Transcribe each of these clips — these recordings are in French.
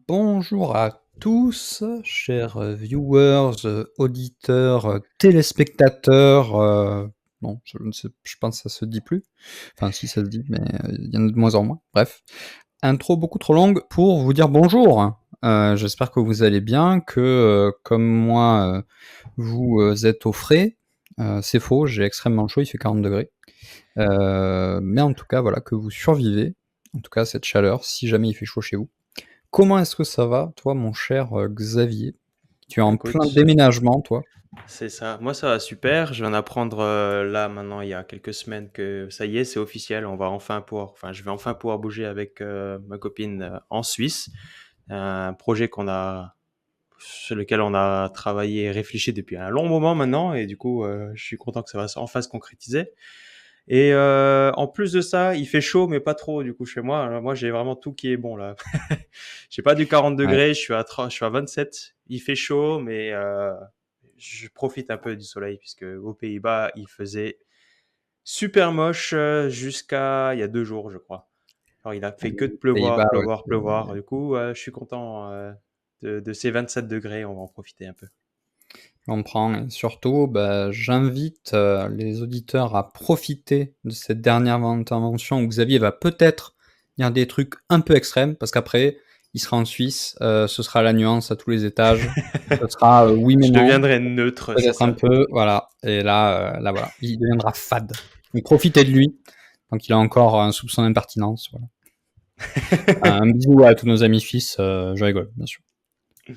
Bonjour à tous, chers viewers, auditeurs, téléspectateurs. Non, je ne sais, je pense que ça se dit plus. Enfin, si ça se dit, mais il y en a de moins en moins. Bref, intro beaucoup trop longue pour vous dire bonjour. J'espère que vous allez bien, que comme moi, vous êtes au frais. C'est faux, j'ai extrêmement chaud, il fait 40 degrés. Mais en tout cas, voilà, que vous survivez. En tout cas, cette chaleur, si jamais il fait chaud chez vous. Comment est-ce que ça va, toi, mon cher Xavier? Tu es en plein Écoute, déménagement, toi. c'est ça. Moi, ça va super. Je viens d'apprendre là maintenant, il y a quelques semaines, que ça y est, c'est officiel. Je vais enfin pouvoir bouger avec ma copine en Suisse. Un projet sur lequel on a travaillé et réfléchi depuis un long moment maintenant, et du coup, je suis content que ça va enfin se concrétiser. Et en plus de ça, il fait chaud, mais pas trop du coup chez moi. Alors, moi, j'ai vraiment tout qui est bon là. J'ai pas du 40 Ouais. degrés, je suis à 27. Il fait chaud, mais je profite un peu du soleil puisque aux Pays-Bas, il faisait super moche jusqu'à il y a 2 jours, je crois. Alors, il a fait que de pleuvoir, Pays-Bas, ouais. pleuvoir, pleuvoir. Du coup, je suis content de ces 27 degrés. On va en profiter un peu. Je comprends. Et surtout, bah, j'invite les auditeurs à profiter de cette dernière intervention où Xavier va peut-être dire des trucs un peu extrêmes, parce qu'après, il sera en Suisse, ce sera la nuance à tous les étages, ce sera oui mais Je non, deviendrai neutre, c'est peut-être un ça. peu, voilà. Et là, voilà, il deviendra fade. Donc profitez de lui, donc il a encore un soupçon d'impertinence, voilà. Un bisou à tous nos amis fils, je rigole, bien sûr.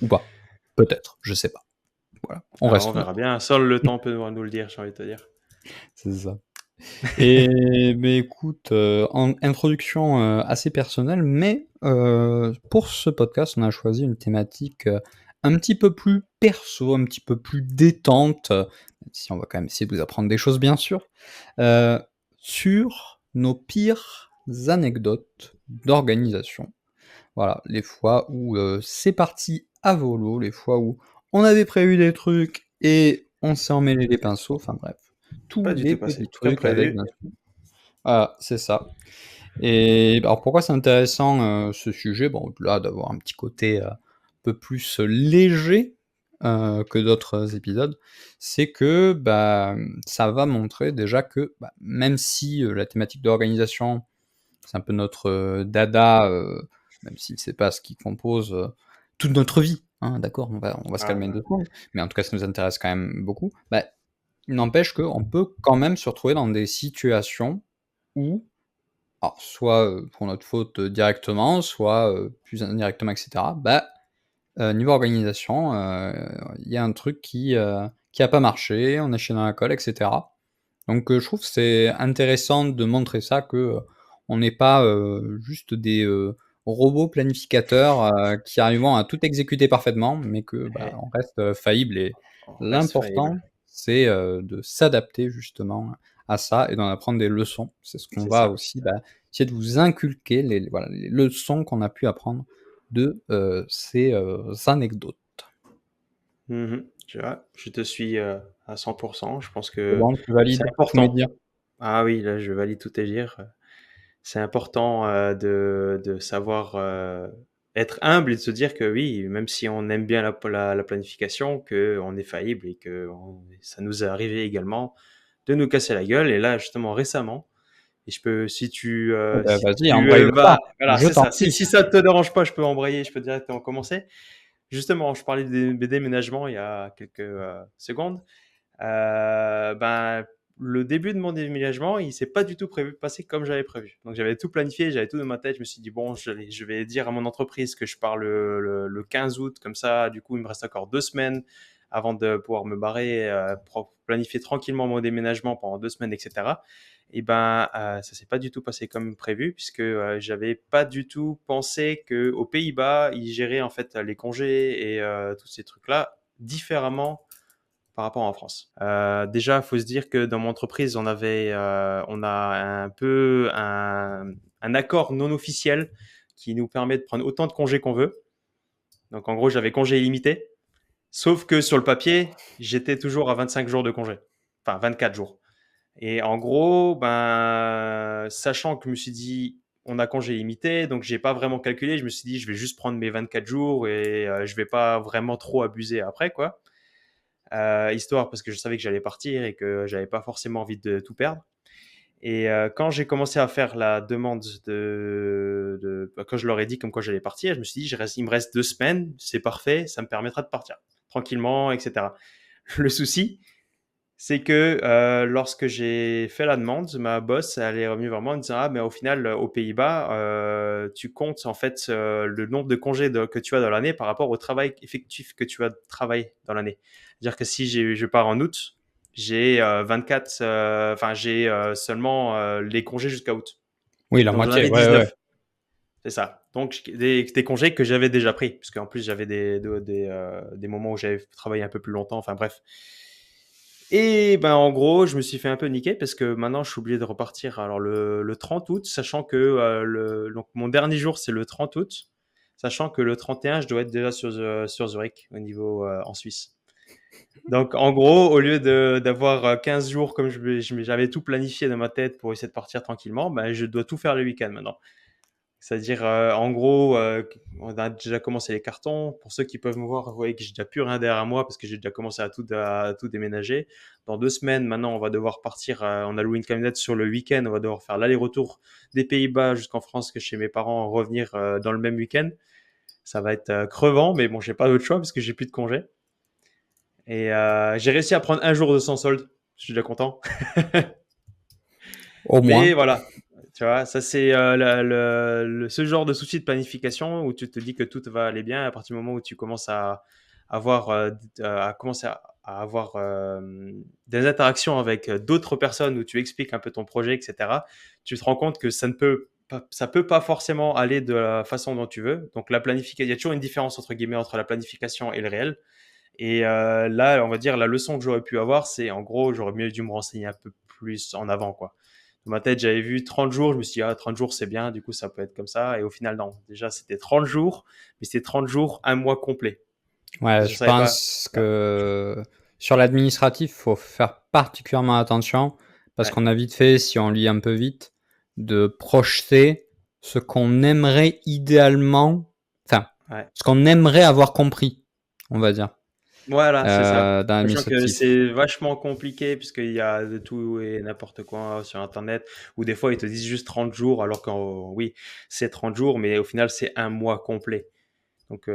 Ou pas. Peut-être, je sais pas. Voilà, on Alors, on reste verra neutre. bien. Seul le temps peut nous le dire, j'ai envie de te dire. C'est ça. Et mais écoute, en introduction assez personnelle, mais pour ce podcast, on a choisi une thématique un petit peu plus perso, un petit peu plus détente, même si on va quand même essayer de vous apprendre des choses, bien sûr, euh, sur nos pires anecdotes d'organisation. Voilà, les fois où c'est parti à volo, les fois où on avait prévu des trucs et on s'est emmêlé les pinceaux, enfin bref, tous Pas du les tout passé. petits Tout trucs avec imprévu. bien sûr. Voilà, c'est ça. Et alors pourquoi c'est intéressant ce sujet? Bon, au-delà d'avoir un petit côté un peu plus léger que d'autres épisodes, c'est que bah, ça va montrer déjà que bah, même si la thématique d'organisation, c'est un peu notre dada, même si c'est pas ce qui compose toute notre vie, hein, d'accord, on va se Ah, calmer ouais. deux secondes, mais en tout cas ça nous intéresse quand même beaucoup, bah, il n'empêche qu'on peut quand même se retrouver dans des situations où, alors soit pour notre faute directement, soit plus indirectement, etc., bah, niveau organisation, il y a un truc qui a pas marché, on est chié dans la colle, etc. Donc je trouve que c'est intéressant de montrer ça, que on n'est pas juste des robots planificateurs qui arrivons à tout exécuter parfaitement, mais que bah, Et on reste faillible. Et on reste faillible. l'important, c'est de s'adapter justement à ça et d'en apprendre des leçons. C'est ce qu'on C'est va ça. aussi essayer de vous inculquer, voilà, les leçons qu'on a pu apprendre de ces anecdotes. Je te suis à 100%. Je pense C'est que bon, tu c'est valides tous mes important. dires? Ah oui, là, je valide tout tes dires. C'est important de savoir être humble et de se dire que oui, même si on aime bien la planification, qu'on est faillible et que ça nous est arrivé également de nous casser la gueule. Et là, justement, récemment, et je peux, Eh ben, si vas-y, tu embraye le pas, voilà, je c'est t'en ça. prie. Si ça te dérange pas, je peux embrayer, je peux directement commencer. Justement, je parlais des déménagements il y a quelques secondes. Ben, le début de mon déménagement, il s'est pas du tout prévu passer comme j'avais prévu. Donc j'avais tout planifié, j'avais tout dans ma tête. Je me suis dit bon, je vais dire à mon entreprise que je pars le 15 août, comme ça. Du coup, il me reste encore 2 semaines avant de pouvoir me barrer, pour planifier tranquillement mon déménagement pendant 2 semaines, etc. Et ben, ça s'est pas du tout passé comme prévu puisque j'avais pas du tout pensé que aux Pays-Bas, ils géraient en fait les congés et tous ces trucs-là différemment par rapport en France. Déjà, il faut se dire que dans mon entreprise, on a un peu un accord non officiel qui nous permet de prendre autant de congés qu'on veut. Donc, en gros, j'avais congé illimité. Sauf que sur le papier, j'étais toujours à 25 jours de congé. Enfin, 24 jours. Et en gros, ben, sachant que je me suis dit, on a congé limité, donc j'ai pas vraiment calculé. Je me suis dit, je vais juste prendre mes 24 jours et je vais pas vraiment trop abuser après, quoi. Histoire parce que je savais que j'allais partir et que j'avais pas forcément envie de tout perdre. Et quand j'ai commencé à faire la demande quand je leur ai dit comme quoi j'allais partir, je me suis dit, il me reste 2 semaines, c'est parfait, ça me permettra de partir tranquillement, etc. Le souci, c'est que lorsque j'ai fait la demande, ma boss, elle est revenue vers moi en me disant, ah, mais au final, aux Pays-Bas, tu comptes en fait le nombre de congés que tu as dans l'année par rapport au travail effectif que tu as travaillé dans l'année. C'est-à-dire que si je pars en août, j'ai 24, enfin j'ai seulement les congés jusqu'à août. Oui, la Donc j'en moitié, avais ouais, ouais. 19. C'est ça. Donc des congés que j'avais déjà pris, puisque en plus j'avais des moments où j'avais travaillé un peu plus longtemps. Enfin bref. Et ben en gros, je me suis fait un peu niquer parce que maintenant je suis obligé de repartir. Alors le 30 août, sachant que donc mon dernier jour c'est le 30 août, sachant que le 31 je dois être déjà sur Zurich au niveau en Suisse. Donc, en gros, au lieu d'avoir 15 jours comme j'avais tout planifié dans ma tête pour essayer de partir tranquillement, ben, je dois tout faire le week-end maintenant. C'est-à-dire, en gros, on a déjà commencé les cartons. Pour ceux qui peuvent me voir, vous voyez que j'ai déjà plus rien derrière moi parce que j'ai déjà commencé à tout déménager. Dans 2 semaines, maintenant, on va devoir partir. On a loué une camionnette sur le week-end. On va devoir faire l'aller-retour des Pays-Bas jusqu'en France, que chez mes parents, revenir dans le même week-end. Ça va être crevant, mais bon, j'ai pas d'autre choix parce que j'ai plus de congés. Et j'ai réussi à prendre un jour de sans solde. Je suis déjà content. Au Mais moins. voilà, tu vois, ça c'est ce genre de souci de planification où tu te dis que tout va aller bien à partir du moment où tu commences à avoir, commencer à avoir des interactions avec d'autres personnes où tu expliques un peu ton projet, etc. Tu te rends compte que ça peut pas forcément aller de la façon dont tu veux. Donc la planification, il y a toujours une différence entre guillemets entre la planification et le réel. Et là, on va dire, la leçon que j'aurais pu avoir, c'est en gros, j'aurais mieux dû me renseigner un peu plus en avant, quoi. Dans ma tête, j'avais vu 30 jours, je me suis dit, ah, 30 jours, c'est bien, du coup, ça peut être comme ça. Et au final, non. Déjà, c'était 30 jours, mais c'était 30 jours, un mois complet. Ouais, Je je savais pas. pense que sur l'administratif, faut faire particulièrement attention parce Ouais, qu'on a vite fait, si on lit un peu vite, de projeter ce qu'on aimerait idéalement, enfin, ouais. ce qu'on aimerait avoir compris, on va dire, Voilà, c'est ça. dans Sachant que l'administratif. c'est vachement compliqué puisqu'il y a de tout et n'importe quoi sur Internet, ou des fois ils te disent juste 30 jours alors que oui, c'est 30 jours, mais au final c'est un mois complet. Donc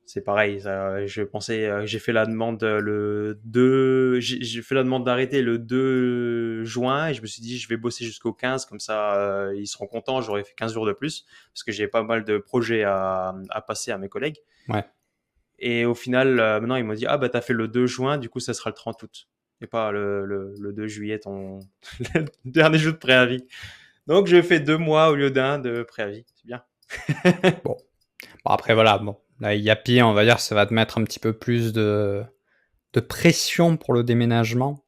c'est pareil. J'ai fait la demande le 2, j'ai fait la demande d'arrêter le 2 juin et je me suis dit je vais bosser jusqu'au 15 comme ça ils seront contents. J'aurais fait 15 jours de plus parce que j'ai pas mal de projets à passer à mes collègues. Ouais. Et au final maintenant ils m'ont dit ah bah t'as fait le 2 juin du coup ça sera le 30 août et pas le 2 juillet ton le dernier jour de préavis. Donc j'ai fait 2 mois au lieu d'un de préavis. C'est bien. Bon. Bon, après, voilà, bon. Là, Yapi, on va dire, ça va te mettre un petit peu plus de pression pour le déménagement.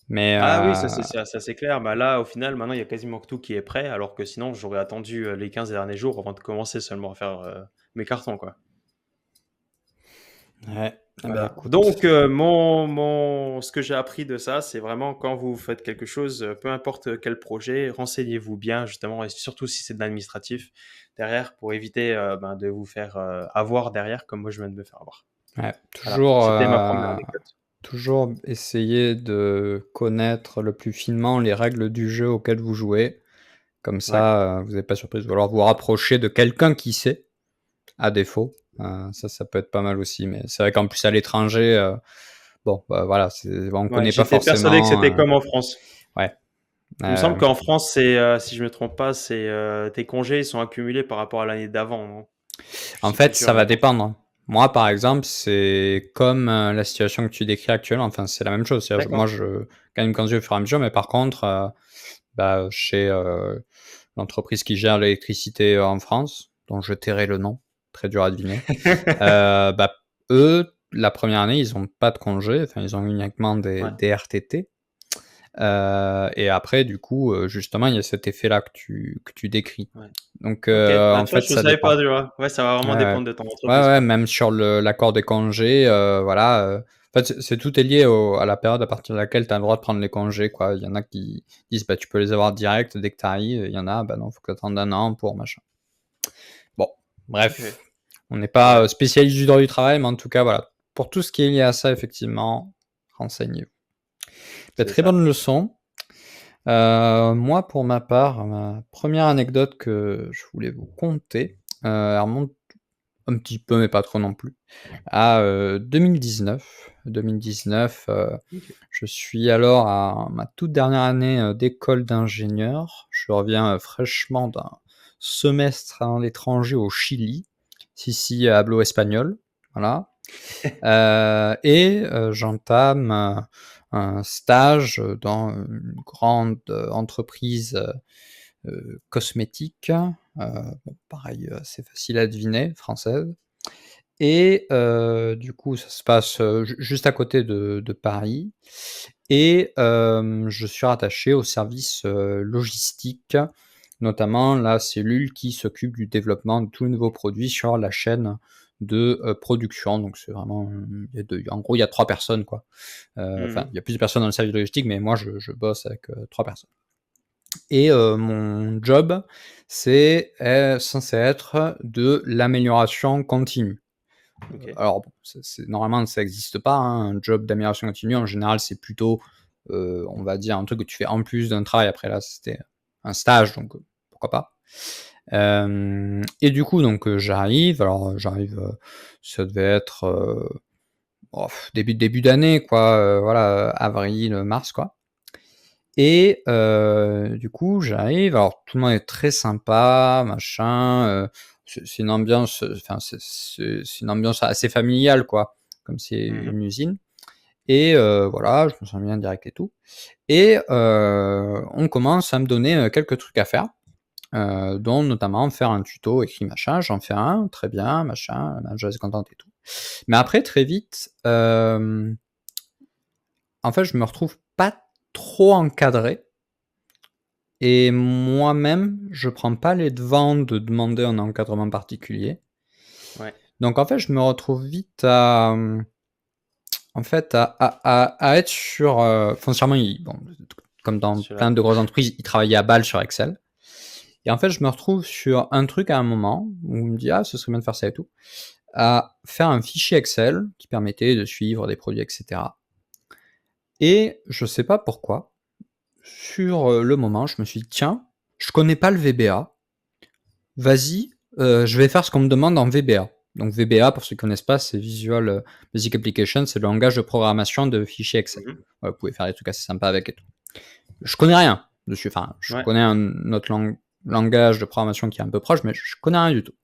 Mais Ah oui, ça c'est clair. Bah là, au final, maintenant, il y a quasiment que tout qui est prêt, alors que sinon, j'aurais attendu les 15 derniers jours avant de commencer seulement à faire mes cartons, quoi. ouais, eh ben, Voilà. écoute. Donc, ce que j'ai appris de ça, c'est vraiment quand vous faites quelque chose, peu importe quel projet, renseignez-vous bien, justement, et surtout si c'est de l'administratif derrière, pour éviter de vous faire avoir derrière, comme moi je viens de me faire avoir. Ouais, Voilà. C'était ma première anecdote. toujours essayer de connaître le plus finement les règles du jeu auquel vous jouez. Comme Ouais. ça, vous n'êtes pas surprise. Ou alors vous rapprocher de quelqu'un qui sait, à défaut. Ça peut être pas mal aussi. Mais c'est vrai qu'en plus à l'étranger, bon, bah, voilà, on Ouais. connaît pas J'étais persuadé que forcément. c'était comme en France. Ouais. Il me semble Euh, qu'en France, c'est, si je me trompe pas, c'est tes congés ils sont accumulés par rapport à l'année d'avant, non? Je En suis plus fait, sûr, ça mais va il me semble. dépendre. Moi, par exemple, c'est comme la situation que tu décris actuellement. Enfin, c'est la même chose. C'est-à-dire, moi, D'accord. je gagne mes congés au fur et à mesure, mais par contre, bah, chez l'entreprise qui gère l'électricité en France, dont je tairai le nom, très dur à deviner, bah, eux, la première année, ils ont pas de congés. Enfin, ils ont uniquement Ouais, des RTT. Et après, du coup, justement, il y a cet effet-là que tu décris. ouais. Donc, OK. Bah, en tu vois, fait, je ne ça savais pas, dépend. tu vois? Ouais, ça va Ouais, vraiment ouais. dépendre de ton Ouais, entreprise, ouais, quoi. même sur l'accord des congés, voilà. En fait, tout est lié à la période à partir de laquelle tu as le droit de prendre les congés, quoi. Il y en a qui disent, bah, tu peux les avoir direct dès que tu arrives. Il y en a, bah non, faut que tu attendes un an pour machin. Bon, bref. Ok. On n'est pas Ouais, spécialiste du droit du travail, mais en tout cas, voilà. Pour tout ce qui est lié à ça, effectivement, renseignez-vous. Bah, c'est très ça. bonne leçon. Moi, pour ma part, ma première anecdote que je voulais vous conter, elle remonte un petit peu, mais pas trop non plus, à 2019. 2019, Ok. je suis alors à ma toute dernière année d'école d'ingénieur. Je reviens fraîchement d'un semestre à l'étranger au Chili, Sicile hablo espagnol, voilà. Et j'entame un stage dans une grande entreprise cosmétique, bon, pareil, c'est facile à deviner, française. Et du coup, ça se passe juste à côté de Paris. Et je suis rattaché au service logistique, notamment la cellule qui s'occupe du développement de tous les nouveaux produits sur la chaîne de production. Donc c'est vraiment, en gros, il y a 3 personnes, quoi. Enfin, Mhm. il y a plusieurs personnes dans le service logistique, mais moi, je bosse avec 3 personnes. Et mon job, est censé être de l'amélioration continue. Ok. Alors, bon, normalement, ça n'existe pas, hein, un job d'amélioration continue. En général, c'est plutôt, on va dire, un truc que tu fais en plus d'un travail. Après, là, c'était un stage, donc pourquoi pas. Et du coup, donc, j'arrive. Alors, ça devait être début d'année, quoi. Voilà, avril, mars, quoi. Et du coup, j'arrive, alors tout le monde est très sympa, machin, c'est une ambiance, enfin c'est une ambiance assez familiale, quoi, comme c'est Mhm. une usine. Et voilà, je me sens bien direct et tout. Et on commence à me donner quelques trucs à faire, dont notamment faire un tuto écrit machin. J'en fais un, très bien, machin, la manager est contente et tout. Mais après, très vite, en fait, je me retrouve pas trop encadré. Et moi-même, je prends pas les devants de demander un encadrement particulier. Ouais. Donc en fait, je me retrouve vite à être sur foncièrement, bon, comme dans Celui-là. plein de grosses entreprises, ils travaillaient à balle sur Excel. Et en fait, je me retrouve sur un truc à un moment où on me dit, ah, ce serait bien de faire ça et tout, à faire un fichier Excel qui permettait de suivre des produits, etc. Et je sais pas pourquoi, sur le moment, je me suis dit, tiens, je connais pas le VBA. Vas-y, je vais faire ce qu'on me demande en VBA. Donc VBA, pour ceux qui connaissent pas, c'est Visual Basic Application, c'est le langage de programmation de fichiers Excel. Mhm. Ouais, vous pouvez faire des trucs assez sympas avec et tout. Je connais rien dessus, enfin, je Ouais. connais un autre langage de programmation qui est un peu proche, mais je connais rien du tout.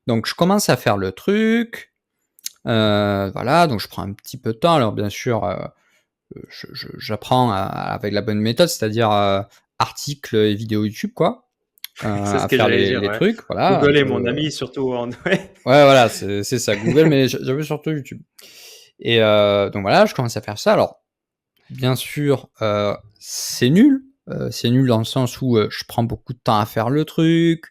Donc je commence à faire le truc, voilà, donc je prends un petit peu de temps. Alors bien sûr, j'apprends avec la bonne méthode, c'est-à-dire articles et vidéos YouTube, quoi, C'est ce à que faire j'allais les, dire, les ouais. trucs, voilà, un Google est peu. mon ami, surtout en. Ouais. Ouais, voilà, c'est ça, Google, mais j'avais surtout YouTube. Et donc voilà, je commence à faire ça. Alors, bien sûr, c'est nul. C'est nul dans le sens où je prends beaucoup de temps à faire le truc.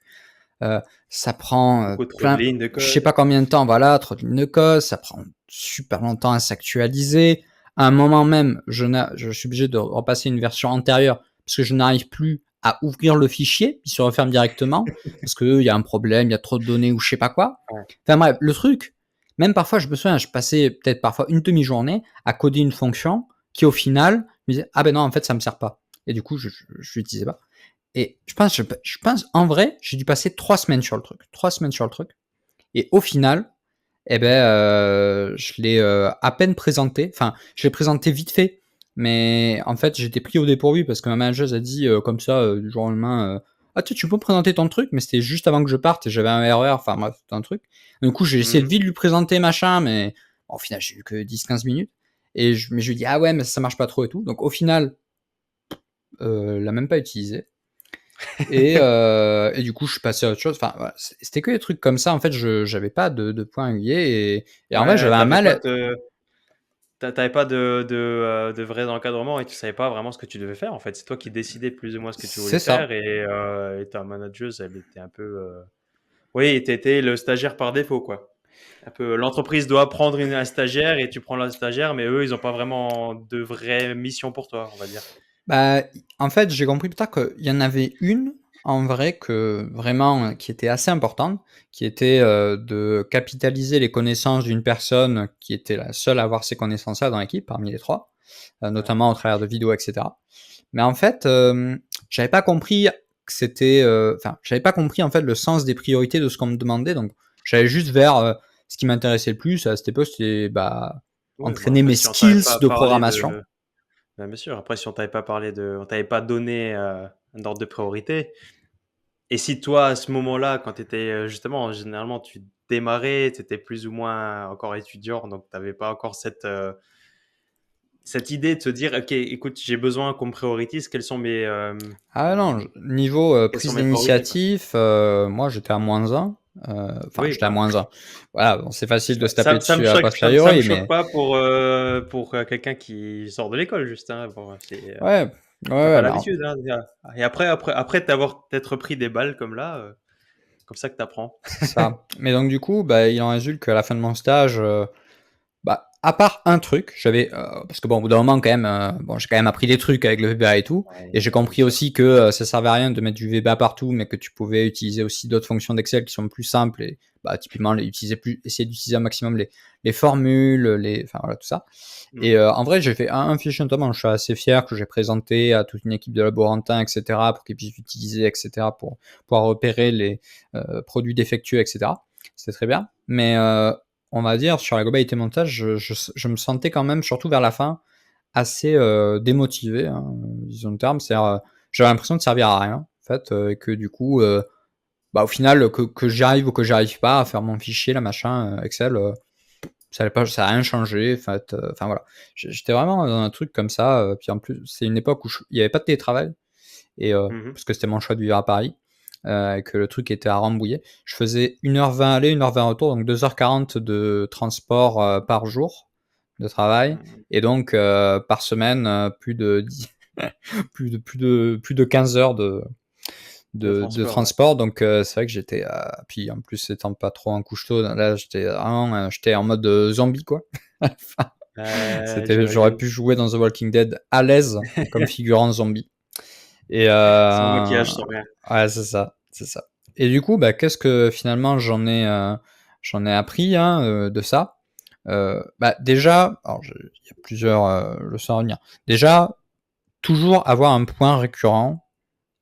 Euh, Ça prend Beaucoup trop de plein, lignes de je sais code. pas combien de temps, voilà, trop de lignes de code. Ça prend super longtemps à s'actualiser. À un moment même, je suis obligé de repasser une version antérieure parce que je n'arrive plus à ouvrir le fichier, il se referme directement parce qu'il y a un problème, il y a trop de données ou je sais pas quoi. Ouais. Enfin bref, le truc, même parfois, je me souviens, je passais peut-être parfois une demi-journée à coder une fonction qui, au final, me disait, ah ben non, en fait, ça me sert pas. Et du coup, je l'utilisais pas. Et je pense, en vrai, j'ai dû passer 3 semaines sur le truc. 3 semaines sur le truc. Et au final, eh ben, je l'ai à peine présenté. Enfin, je l'ai présenté vite fait. Mais en fait, j'étais pris au dépourvu parce que ma manager a dit comme ça, du jour au lendemain, ah, tu peux présenter ton truc, mais c'était juste avant que je parte et j'avais un erreur. Enfin, bref, c'était un truc. Du coup, j'ai essayé de Mhm. vite lui présenter machin, mais au final, j'ai eu que 10-15 minutes. Mais je lui dis, ah ouais, mais ça marche pas trop et tout. Donc au final, l'a même pas utilisé. Et du coup, je suis passé à autre chose. Enfin, voilà, c'était que des trucs comme ça. En fait, je j'avais pas de point aiguillé. Et en vrai, Ouais, j'avais un mal. t'avais pas de vrais encadrements et tu savais pas vraiment ce que tu devais faire en fait. C'est toi qui décidais plus ou moins ce que tu voulais C'est ça. faire et ta manageuse, elle était un peu. Oui, t'étais le stagiaire par défaut quoi. Un peu, l'entreprise doit prendre un stagiaire et tu prends le stagiaire, mais eux, ils n'ont pas vraiment de vraies missions pour toi, on va dire. Bah, en fait, j'ai compris plus tard qu'il y en avait une, en vrai, que vraiment, qui était assez importante, qui était, de capitaliser les connaissances d'une personne qui était la seule à avoir ces connaissances-là dans l'équipe, parmi les 3, Ouais. notamment au travers de vidéos et cetera. Mais en fait, j'avais pas compris que c'était, enfin, j'avais pas compris, en fait, le sens des priorités de ce qu'on me demandait, donc j'allais juste vers, ce qui m'intéressait le plus à cette époque, c'était, bah, Oui, bon, entraîner après, mes si on t'avait skills pas de parlé programmation. de. Ben, bien sûr, après, si on t'avait pas parlé de. On t'avait pas donné un ordre de priorité. Et si toi, à ce moment-là, quand tu étais justement, généralement, tu démarrais, tu étais plus ou moins encore étudiant, donc tu n'avais pas encore cette idée de te dire, OK, écoute, j'ai besoin qu'on me priorise, Ah non, niveau quelles sont prise mes priorités, quoi. d'initiative, moi j'étais à -1, enfin Oui, j'étais à bah, -1. Voilà, bon, c'est facile de se taper ça me dessus a choque, ça me posteriori, choque mais pas pour quelqu'un qui sort de l'école, juste, hein. Bon, ouais, ouais, t'as pas ouais, mais l'habitude, hein. Et après t'être pris des balles comme là, comme ça que t'apprends. c'est ça. Mais donc du coup, bah, il en résulte qu'à la fin de mon stage, bah, à part un truc, j'avais, parce que bon, au bout d'un moment quand même, bon, j'ai quand même appris des trucs avec le VBA et tout, Ouais, et j'ai bien compris sûr. aussi que ça servait à rien de mettre du VBA partout, mais que tu pouvais utiliser aussi d'autres fonctions d'Excel qui sont plus simples et bah, typiquement essayer d'utiliser un maximum les formules, enfin voilà tout ça. Mm. Et en vrai, j'ai fait un fichier notamment, je suis assez fier que j'ai présenté à toute une équipe de laborantins, etc., pour qu'ils puissent l'utiliser, etc., pour pouvoir repérer les produits défectueux, etc. C'était très bien, mais on va dire, sur la globalité montage, je me sentais quand même, surtout vers la fin, assez démotivé, hein, disons le terme. C'est-à-dire, j'avais l'impression de servir à rien, en fait, et que du coup, bah, au final, que j'y arrive ou que j'arrive pas à faire mon fichier, là, machin, Excel, ça a rien changé, en fait, enfin voilà. J'étais vraiment dans un truc comme ça, puis en plus, c'est une époque où il y avait pas de télétravail, et Mhm. parce que c'était mon choix de vivre à Paris, et que le truc était à Rambouillet. Je faisais 1h20 aller, 1h20 retour, donc 2h40 de transport par jour de travail, Mhm. et donc par semaine, plus de 15 heures De de transport, ouais. transport. Donc c'est vrai que j'étais, puis en plus étant pas trop un couche-tôt, là j'étais vraiment, j'étais en mode zombie quoi. J'aurais J'imagine. pu jouer dans The Walking Dead à l'aise comme figurant zombie. Et Sans maquillage, sans rien. ouais, c'est ça, c'est ça. Et du coup, bah, qu'est-ce que finalement j'en ai appris, hein, de ça? Bah, déjà, alors il y a plusieurs leçons à retenir. Déjà, toujours avoir un point récurrent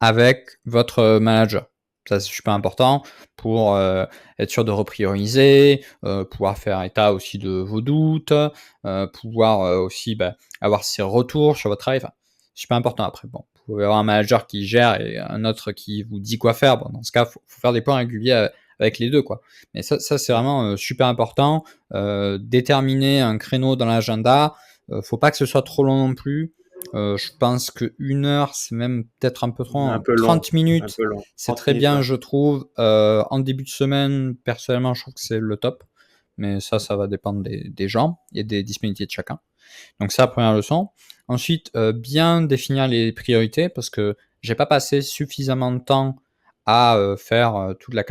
avec votre manager. Ça, c'est super important pour être sûr de reprioriser, pouvoir faire état aussi de vos doutes, pouvoir aussi bah, avoir ses retours sur votre travail. Enfin, super important après. Bon, vous pouvez avoir un manager qui gère et un autre qui vous dit quoi faire. Bon, dans ce cas, faut faire des points réguliers avec les deux, quoi. Mais ça c'est Mm. vraiment super important. Déterminer un créneau dans l'agenda. Faut pas que ce soit trop long non plus. Je pense que 1 heure, c'est même peut-être un peu trop, Un hein. peu long, 30 un minutes, peu long. c'est 30 très minutes, bien, ouais. je trouve. En début de semaine, personnellement, je trouve que c'est le top. Mais ça va dépendre des gens et des disponibilités de chacun. Donc ça, première leçon. Ensuite, bien définir les priorités parce que j'ai pas passé suffisamment de temps à faire toute la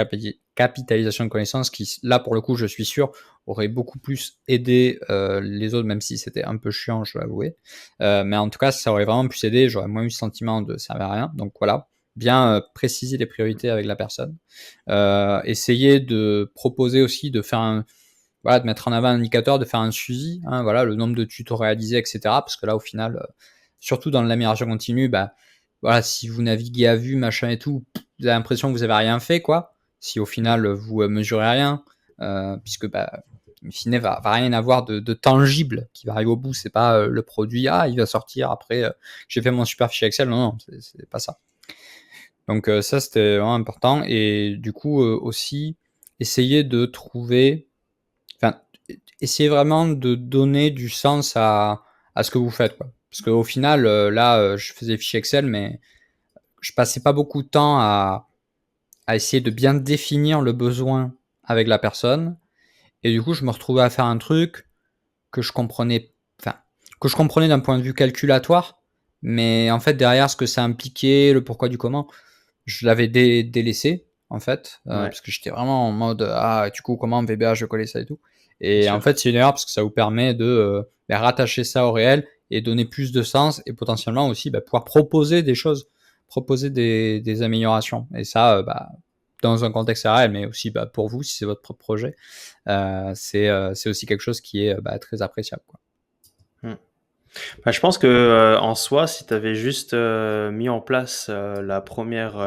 capitalisation de connaissances qui, là, pour le coup, je suis sûr, aurait beaucoup plus aidé les autres, même si c'était un peu chiant, je dois avouer. Mais en tout cas, ça aurait vraiment pu aider. J'aurais moins eu le sentiment de servir à rien. Donc voilà, bien préciser les priorités avec la personne. Essayer de proposer aussi de faire voilà, de mettre en avant un indicateur, de faire un suivi, hein, voilà, le nombre de tutos réalisés, etc. Parce que là, au final, surtout dans l'amélioration continue, bah, voilà, si vous naviguez à vue, machin et tout, vous avez l'impression que vous avez rien fait, quoi. Si au Mm. final, vous mesurez rien, puisque, bah, in fine, va rien avoir de tangible qui va arriver au bout. C'est pas le produit, il va sortir après, j'ai fait mon super fichier Excel. Non, non, c'est pas ça. Donc ça, c'était vraiment important. Et du coup, aussi, essayer de trouver, enfin, essayez vraiment de donner du sens à ce que vous faites, quoi. Parce qu'au final, là, je faisais des fichiers Excel, mais je passais pas beaucoup de temps à essayer de bien définir le besoin avec la personne. Et du coup, je me retrouvais à faire un truc que je comprenais, enfin, que je comprenais d'un point de vue calculatoire, mais en fait, derrière, ce que ça impliquait, le pourquoi du comment, je l'avais délaissé. en fait, Ouais, parce que j'étais vraiment en mode du coup comment VBA je vais coller ça et tout. bien Et en sûr. fait, c'est une erreur parce que ça vous permet de rattacher ça au réel et donner plus de sens et potentiellement aussi pouvoir proposer des choses, proposer des améliorations. Et ça, dans un contexte réel, mais aussi pour vous si c'est votre propre projet, c'est aussi quelque chose qui est très appréciable, quoi. Hmm. Bah, je pense que en soi, si tu avais juste mis en place la première,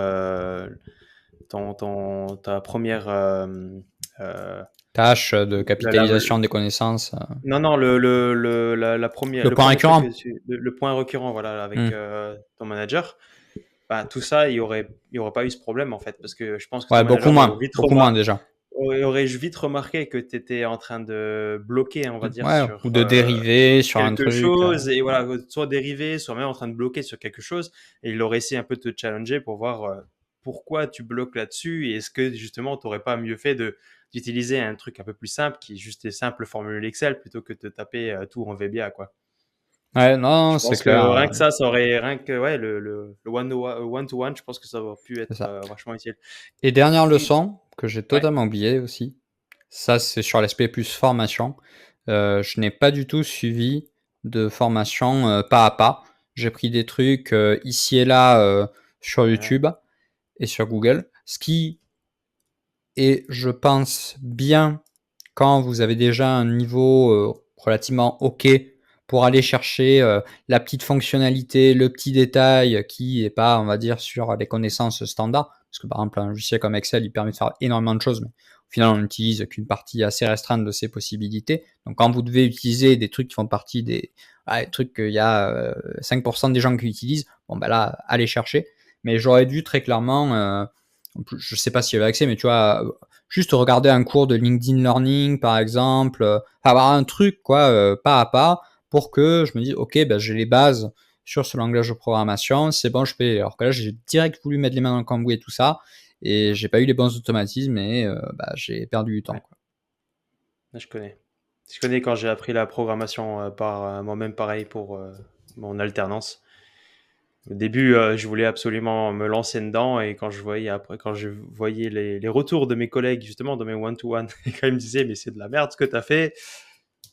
ta première, euh, Tâche de la, la- capitalisation des connaissances. non, non, la première, Le le point premier truc, récurrent. le point récurrent, voilà, avec Hmm. ton manager, bah, tout ça, il y aurait pas eu ce problème en fait, parce que je pense que ton Ouais, manager beaucoup moins déjà. aurait vite remarqué que tu étais en train de bloquer, on va dire, Ouais, ou sur de dériver sur un quelque truc. chose, et voilà, soit dérivé, soit même en train de bloquer sur quelque chose, et il aurait essayé un peu de te challenger pour voir pourquoi tu bloques là-dessus, et est-ce que justement tu n'aurais pas mieux fait d'utiliser un truc un peu plus simple, qui est juste des simples formules Excel, plutôt que de taper tout en VBA, quoi. Ouais, non, Je c'est pense que clair. rien que ça, ça aurait, rien que ouais, le one to one, je pense que ça aurait pu C'est être ça. vachement utile. Et dernière Et leçon que j'ai ouais, totalement oublié aussi, ça c'est sur l'aspect plus formation. Je n'ai pas du tout suivi de formation pas à pas. J'ai pris des trucs ici et là sur ouais, YouTube et sur Google, ce qui est, je pense, bien quand vous avez déjà un niveau relativement OK pour aller chercher la petite fonctionnalité, le petit détail qui est pas, on va dire, sur les connaissances standards. Parce que par exemple, un logiciel comme Excel, il permet de faire énormément de choses, mais au final, on n'utilise qu'une partie assez restreinte de ses possibilités. Donc quand vous devez utiliser des trucs qui font partie des trucs qu'il y a 5% des gens qui utilisent, bon ben là, allez chercher. Mais j'aurais dû très clairement, je sais pas s'il y avait accès, mais tu vois, juste regarder un cours de LinkedIn Learning, par exemple, avoir un truc, quoi, pas à pas, pour que je me dise, ok, j'ai les bases sur ce langage de programmation, c'est bon, je peux. Alors que là, j'ai direct voulu mettre les mains dans le cambouis et tout ça, et j'ai pas eu les bons automatismes, et j'ai perdu du temps, ouais, quoi. là, je connais. Je connais quand j'ai appris la programmation par moi-même, pareil pour mon alternance. Au début, je voulais absolument me lancer dedans, et quand je voyais les retours de mes collègues, justement, de mes one-to-one, et quand ils me disaient, mais c'est de la merde ce que tu as fait,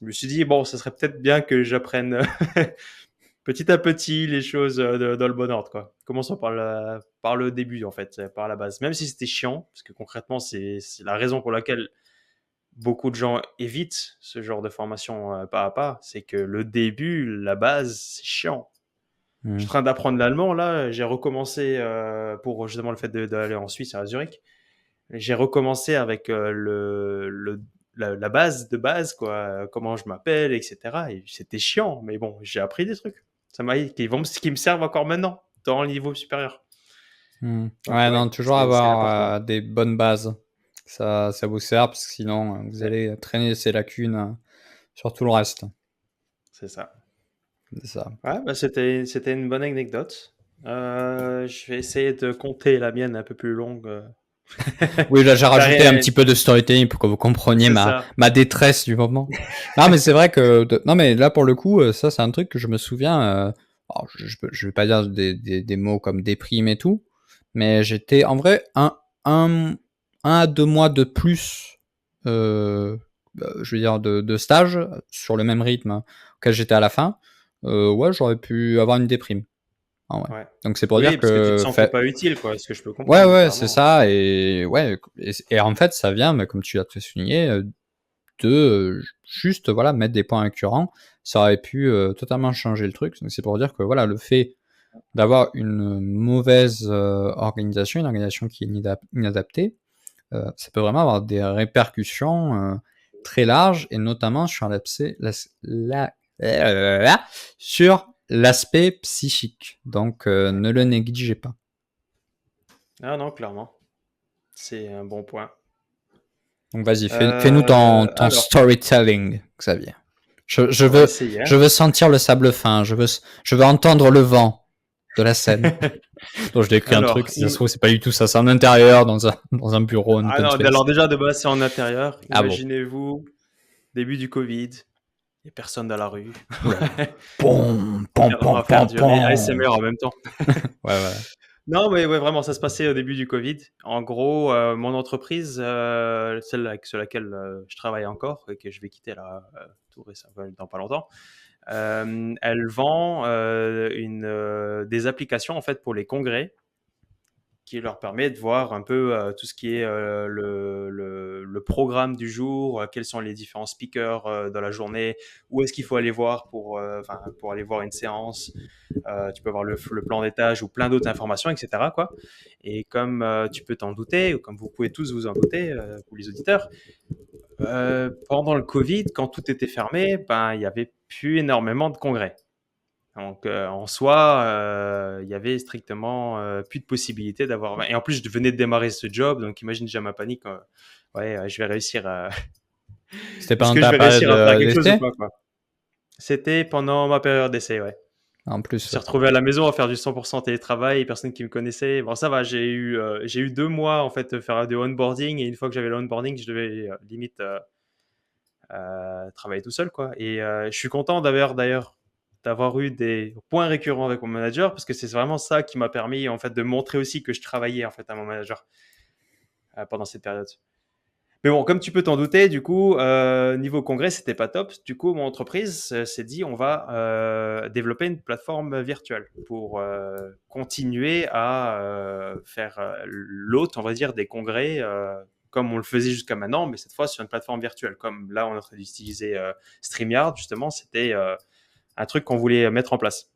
je me suis dit, bon, ça serait peut-être bien que j'apprenne petit à petit les choses dans le bon ordre, quoi. Commençons par le début, en fait, par la base. Même si c'était chiant, parce que concrètement, c'est la raison pour laquelle beaucoup de gens évitent ce genre de formation pas à pas, c'est que le début, la base, c'est chiant. Je suis Mm. en train d'apprendre l'allemand, là. J'ai recommencé pour justement le fait d'aller en Suisse, à Zurich. J'ai recommencé avec la base de base, quoi. Comment je m'appelle, etc. Et c'était chiant, mais bon, j'ai appris des trucs. Qui me servent encore maintenant, dans le niveau supérieur. Mm. Donc Ouais, non, ouais, toujours c'est important. avoir des bonnes bases. Ça vous sert, parce que sinon, vous Ouais, allez traîner ces lacunes sur tout le reste. c'est ça. C'est ça. Ouais, bah c'était une bonne anecdote. Je vais essayer de compter la mienne un peu plus longue. Oui, là, j'ai Ça rajouté un rien- petit peu de storytelling pour que vous compreniez c'est ça. ma détresse du moment. Non, mais c'est vrai que, non, mais là, pour le coup, ça, c'est un truc que je me souviens, alors, je vais pas dire des mots comme déprime et tout, mais j'étais, en vrai, un, un à 2 mois de plus, je veux dire, de stage sur le même rythme auquel j'étais à la fin. Ouais, j'aurais pu avoir une déprime. Ah ouais. Ouais. Donc, c'est pour Oui, dire parce que tu te que, sentais pas utile, quoi, ce que je peux ouais, comprendre, ouais, c'est clairement. ça. Et ouais, et en fait, ça vient, mais comme tu l'as très souligné, de juste voilà mettre des points récurrents. Ça aurait pu totalement changer le truc. Donc c'est pour dire que voilà, le fait d'avoir une mauvaise organisation, une organisation qui est inadaptée, ça peut vraiment avoir des répercussions très larges, et notamment sur sur l'aspect psychique. Donc Ouais. ne le négligez pas. Ah non, clairement. C'est un bon point. Donc vas-y, fais-nous ton Alors, storytelling, Xavier. Je on va veux, essayer, je hein. veux sentir le sable fin, je veux entendre le vent de la scène. Donc je décris un truc, Alors, si ça se trouve, c'est pas du tout ça, c'est en intérieur, dans un bureau, un ah open non, space. alors déjà de base c'est en intérieur. Ah bon, Imaginez-vous, début du Covid, il n'y a personne dans la rue. oulala. Pom, pom, On pom, va faire pom, du pom. ASMR en même temps. Ouais, voilà. Non, mais ouais, vraiment, ça se passait au début du Covid. En gros, mon entreprise, celle sur laquelle je travaille encore et que je vais quitter là, tout récemment, dans pas longtemps, elle vend des applications en fait pour les congrès qui leur permet de voir un peu tout ce qui est le programme du jour, quels sont les différents speakers dans la journée, où est-ce qu'il faut aller voir pour aller voir une séance. Tu peux voir le plan d'étage ou plein d'autres informations, etc. Quoi. Et comme tu peux t'en douter, ou comme vous pouvez tous vous en douter, vous les auditeurs, pendant le Covid, quand tout était fermé, ben, il n'y avait plus énormément de congrès. Donc, en soi, il y avait strictement plus de possibilité d'avoir. Et en plus, je venais de démarrer ce job, donc imagine déjà ma panique. Ouais, je vais réussir à. C'était Est-ce pendant que je ta vais période réussir à faire quelque chose ou d'essai? pas, quoi. C'était pendant ma période d'essai, ouais. En Je me plus, suis ouais. retrouvé à la maison à faire du 100% télétravail, personne qui me connaissait. Bon, ça va, j'ai eu 2 mois en fait de faire du onboarding et une fois que j'avais l'onboarding, je devais limite travailler tout seul, quoi. Et je suis content d'ailleurs d'avoir eu des points récurrents avec mon manager parce que c'est vraiment ça qui m'a permis en fait de montrer aussi que je travaillais en fait à mon manager pendant cette période. Mais bon, comme tu peux t'en douter, du coup, niveau congrès, c'était pas top. Du coup, mon entreprise s'est dit, on va développer une plateforme virtuelle pour continuer à faire l'hôte, on va dire, des congrès comme on le faisait jusqu'à maintenant, mais cette fois sur une plateforme virtuelle. Comme là, on est en train d'utiliser StreamYard, justement, c'était un truc qu'on voulait mettre en place.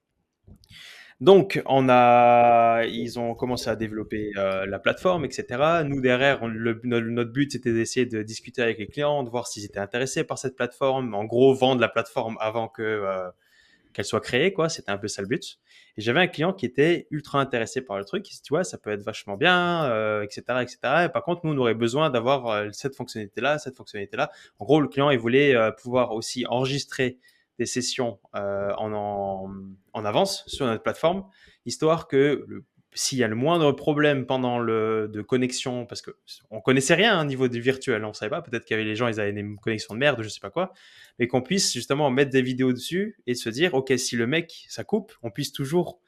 Donc, ils ont commencé à développer la plateforme, etc. Nous, derrière, notre but, c'était d'essayer de discuter avec les clients, de voir s'ils étaient intéressés par cette plateforme. En gros, vendre la plateforme avant qu'elle soit créée, quoi. C'était un peu ça le but. Et j'avais un client qui était ultra intéressé par le truc. Il s'est dit, ouais, ça peut être vachement bien, etc., etc. Et par contre, nous, on aurait besoin d'avoir cette fonctionnalité-là, cette fonctionnalité-là. En gros, le client, il voulait pouvoir aussi enregistrer des sessions en avance sur notre plateforme, histoire que s'il y a le moindre problème pendant de connexion, parce que on connaissait rien au niveau du virtuel, on savait pas, peut-être qu'il y avait les gens, ils avaient des connexions de merde, je sais pas quoi, mais qu'on puisse justement mettre des vidéos dessus et se dire, ok, si le mec ça coupe, on puisse toujours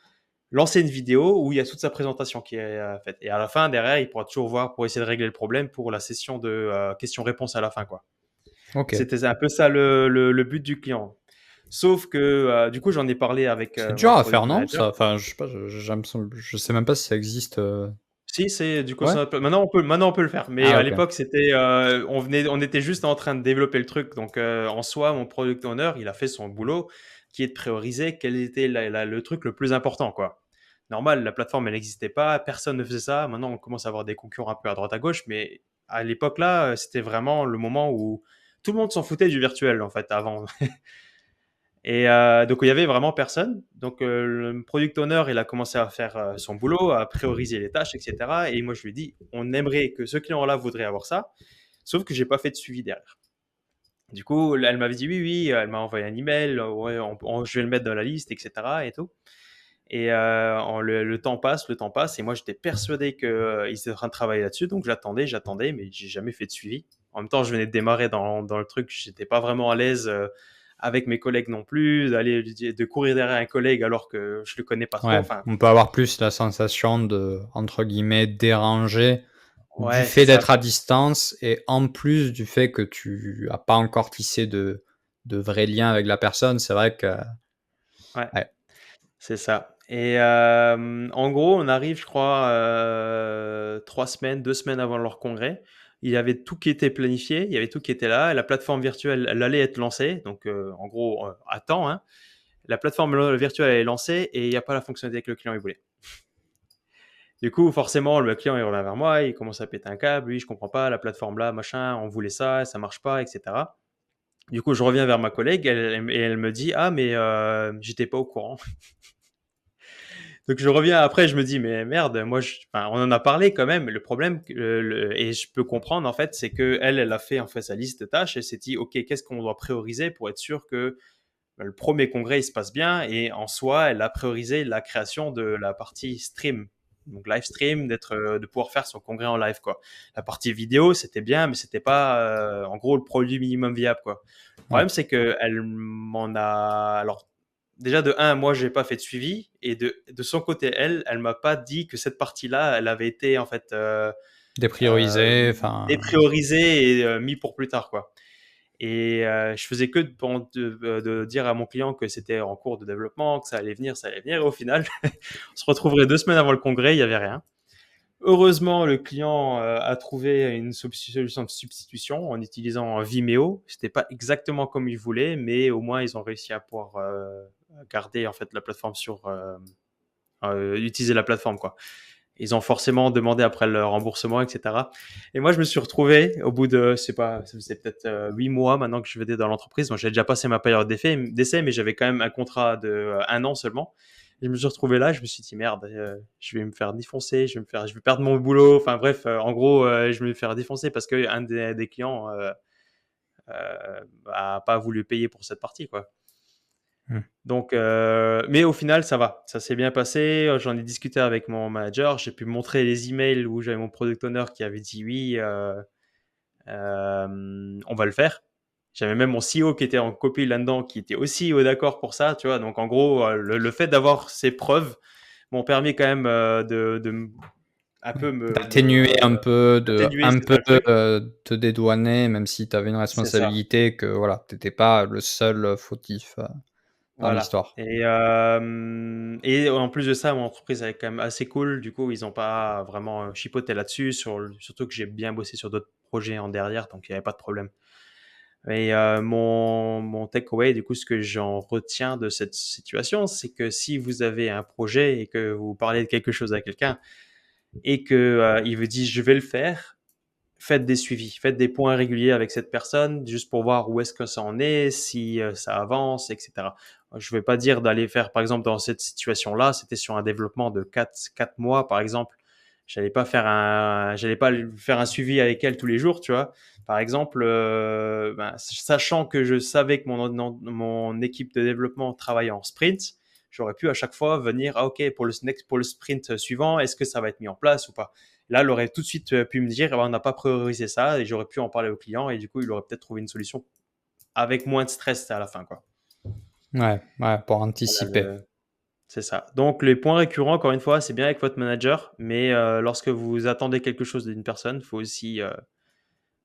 lancer une vidéo où il y a toute sa présentation qui est faite. Et à la fin, derrière, il pourra toujours voir pour essayer de régler le problème pour la session de questions-réponses à la fin, quoi. Ok. C'était un peu ça le but du client. Sauf que du coup, j'en ai parlé avec C'est dur mon à product faire, non? manager. Ça, enfin, je sais pas, je sais même pas si ça existe. Si, c'est du coup, Ouais? maintenant on peut le faire. Mais Ah, à ok. l'époque, on était juste en train de développer le truc. Donc, en soi, mon product owner, il a fait son boulot, qui est de prioriser quel était le truc le plus important, quoi. Normal, la plateforme, elle n'existait pas, personne ne faisait ça. Maintenant, on commence à avoir des concurrents un peu à droite à gauche, mais à l'époque là, c'était vraiment le moment où tout le monde s'en foutait du virtuel, en fait, avant. Et donc, il y avait vraiment personne. Donc, le product owner, il a commencé à faire son boulot, à prioriser les tâches, etc. Et moi, je lui ai dit, on aimerait que ce client-là voudrait avoir ça, sauf que j'ai pas fait de suivi derrière. Du coup, elle m'avait dit oui, oui, elle m'a envoyé un email, ouais, je vais le mettre dans la liste, etc. et tout. Et le temps passe, et moi, j'étais persuadé qu'ils étaient en train de travailler là-dessus, donc j'attendais, mais j'ai jamais fait de suivi. En même temps, je venais de démarrer dans le truc, j'étais pas vraiment à l'aise avec mes collègues non plus, de courir derrière un collègue alors que je le connais pas trop. Ouais, Enfin, on peut avoir plus la sensation de, entre guillemets, déranger du ouais, c'est fait ça, d'être à quoi. distance et en plus du fait que tu as pas encore tissé de vrais liens avec la personne. C'est vrai que, Ouais, ouais. c'est ça. Et en gros, on arrive, je crois, 3 semaines, 2 semaines avant leur congrès. Il y avait tout qui était planifié, il y avait tout qui était là. La plateforme virtuelle, elle allait être lancée. Donc, en gros, à temps, hein. La plateforme virtuelle elle est lancée et il n'y a pas la fonctionnalité que le client il voulait. Du coup, forcément, le client il revient vers moi, il commence à péter un câble, oui, je comprends pas, la plateforme là, machin, on voulait ça marche pas, etc. Du coup, je reviens vers ma collègue et elle me dit, ah, mais j'étais pas au courant. Donc, je reviens après, je me dis, mais merde, enfin, on en a parlé quand même. Le problème, et je peux comprendre en fait, c'est que elle a fait en fait sa liste de tâches et s'est dit, ok, qu'est-ce qu'on doit prioriser pour être sûr que le premier congrès il se passe bien, et en soi elle a priorisé la création de la partie stream, donc live stream, de pouvoir faire son congrès en live, quoi. La partie vidéo c'était bien, mais c'était pas en gros le produit minimum viable, quoi. Le Ouais. problème c'est que elle m'en a alors déjà de un, moi j'ai pas fait de suivi, et de son côté, elle m'a pas dit que cette partie-là, elle avait été en fait Dépriorisé, enfin, dépriorisée et mis pour plus tard, quoi. Et je faisais que de dire à mon client que c'était en cours de développement, que ça allait venir, ça allait venir. Et au final, on se retrouverait 2 semaines avant le congrès, il n'y avait rien. Heureusement, le client a trouvé une solution de substitution en utilisant Vimeo. C'était pas exactement comme il voulait, mais au moins ils ont réussi à pouvoir garder en fait la plateforme utiliser la plateforme, quoi. Ils ont forcément demandé après le remboursement, etc. Et moi, je me suis retrouvé au bout de, c'est pas, ça faisait peut-être 8 mois maintenant que je venais dans l'entreprise. Donc, j'avais déjà passé ma période d'essai, mais j'avais quand même un contrat de 1 an seulement. Et je me suis retrouvé là, je me suis dit merde, je vais me faire défoncer, je vais perdre mon boulot. Enfin bref, en gros, je vais me faire défoncer parce que un des clients a pas voulu payer pour cette partie, quoi. Donc, mais au final, ça va. Ça s'est bien passé. J'en ai discuté avec mon manager. J'ai pu montrer les emails où j'avais mon product owner qui avait dit oui, on va le faire. J'avais même mon CEO qui était en copie là-dedans, qui était aussi d'accord pour ça, tu vois. Donc, en gros, le fait d'avoir ces preuves m'ont permis quand même un peu d'atténuer un peu, atténuer, c'est ça le truc. te dédouaner, même si tu avais une C'est ça. responsabilité, que voilà, t'étais pas le seul fautif dans Voilà. l'histoire. Et en plus de ça, mon entreprise elle est quand même assez cool. Du coup, ils n'ont pas vraiment chipoté là-dessus. Surtout que j'ai bien bossé sur d'autres projets en derrière, donc il n'y avait pas de problème. Et mon takeaway, du coup, ce que j'en retiens de cette situation, c'est que si vous avez un projet et que vous parlez de quelque chose à quelqu'un et que il vous dit je vais le faire, faites des suivis, faites des points réguliers avec cette personne, juste pour voir où est-ce que ça en est, si ça avance, etc. Je ne vais pas dire d'aller faire, par exemple, dans cette situation-là, c'était sur un développement de 4 mois, par exemple. J'allais pas faire un suivi avec elle tous les jours, tu vois. Par exemple, sachant que je savais que mon équipe de développement travaillait en sprint, j'aurais pu à chaque fois venir, ah ok, pour le sprint suivant, est-ce que ça va être mis en place ou pas? Là, elle aurait tout de suite pu me dire, on n'a pas priorisé ça, et j'aurais pu en parler au client, et du coup, il aurait peut-être trouvé une solution avec moins de stress à la fin, quoi. Ouais, ouais, pour Voilà, anticiper. c'est ça. Donc, les points récurrents, encore une fois, c'est bien avec votre manager, mais lorsque vous attendez quelque chose d'une personne, il faut aussi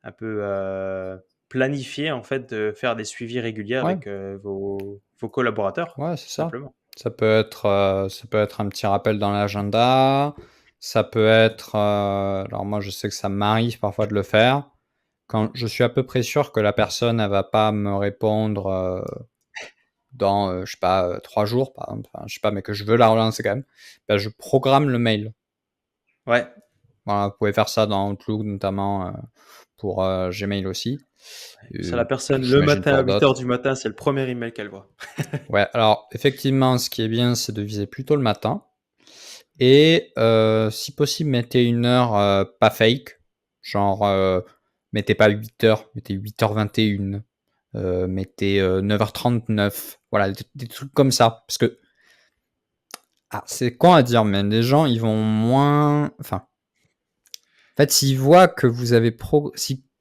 un peu planifier, en fait, de faire des suivis réguliers Ouais, avec vos collaborateurs, ouais, c'est tout ça. simplement. Ça peut être un petit rappel dans l'agenda. Ça peut être, alors moi, je sais que ça m'arrive parfois de le faire. Quand je suis à peu près sûr que la personne, elle va pas me répondre dans, je sais pas, 3 jours, par exemple, enfin, je sais pas, mais que je veux la relancer quand même, ben, je programme le mail. Ouais, Voilà, vous pouvez faire ça dans Outlook, notamment pour Gmail aussi. ça, la personne, le J'imagine matin à pour 8 heures d'autres. du matin, c'est le premier email qu'elle voit. Ouais, alors effectivement, ce qui est bien, c'est de viser plutôt le matin. Et si possible, mettez une heure pas fake. Genre, mettez pas 8h, mettez 8h21. Mettez 9h39. Voilà, des trucs comme ça. Parce que, c'est con à dire, mais les gens, ils vont moins. Enfin, en fait, s'ils voient que vous avez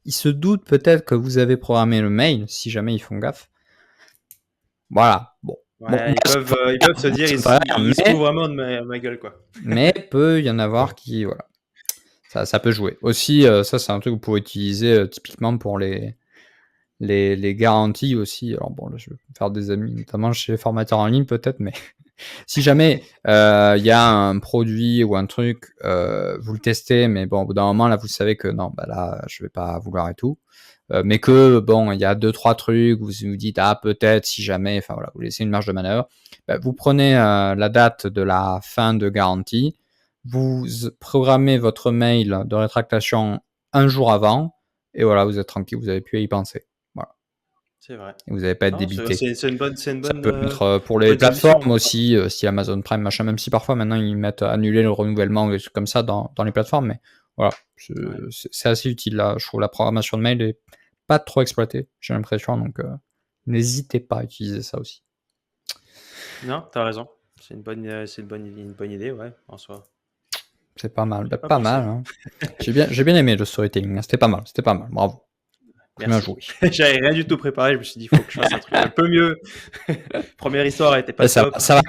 ils se doutent peut-être que vous avez programmé le mail, si jamais ils font gaffe. Voilà. Bon. Bon, moi, Ouais, ils peuvent se dire, ça me fait rire, ils se foutent vraiment de ma gueule, quoi. mais peut y en avoir qui, voilà, ça peut jouer. Aussi, ça, c'est un truc que vous pouvez utiliser typiquement pour les garanties aussi. Alors bon, là, je vais me faire des amis, notamment chez les formateurs en ligne peut-être, mais si jamais il y a un produit ou un truc, vous le testez, mais bon, au bout d'un moment, là, vous savez que non, bah là, je vais pas vouloir et tout. Mais que bon, il y a 2-3 trucs, vous vous dites, ah, peut-être, si jamais, enfin voilà, vous laissez une marge de manœuvre. Bah, vous prenez la date de la fin de garantie, vous programmez votre mail de rétractation un jour avant, et voilà, vous êtes tranquille, vous avez pu y penser. Voilà. C'est vrai. Et vous n'allez pas être Non, débité. c'est une Ça bonne, peut être pour les bonne solution. plateformes aussi, si Amazon Prime, machin, même si parfois maintenant ils mettent annuler le renouvellement ou des trucs comme ça dans les plateformes, mais voilà, Ouais. c'est assez utile là. Je trouve la programmation de mail est pas trop exploitée, j'ai l'impression, donc n'hésitez pas à utiliser ça aussi. Non, t'as raison. C'est une bonne idée, ouais, en soi. C'est pas mal, J'ai bah, pas pas mal. pensé. Hein. J'ai bien aimé le storytelling, hein. C'était pas mal, bravo. Très bien Merci. joué. J'avais rien du tout préparé. Je me suis dit, il faut que je fasse un truc un peu mieux. Première histoire était pas Ouais, ça top. va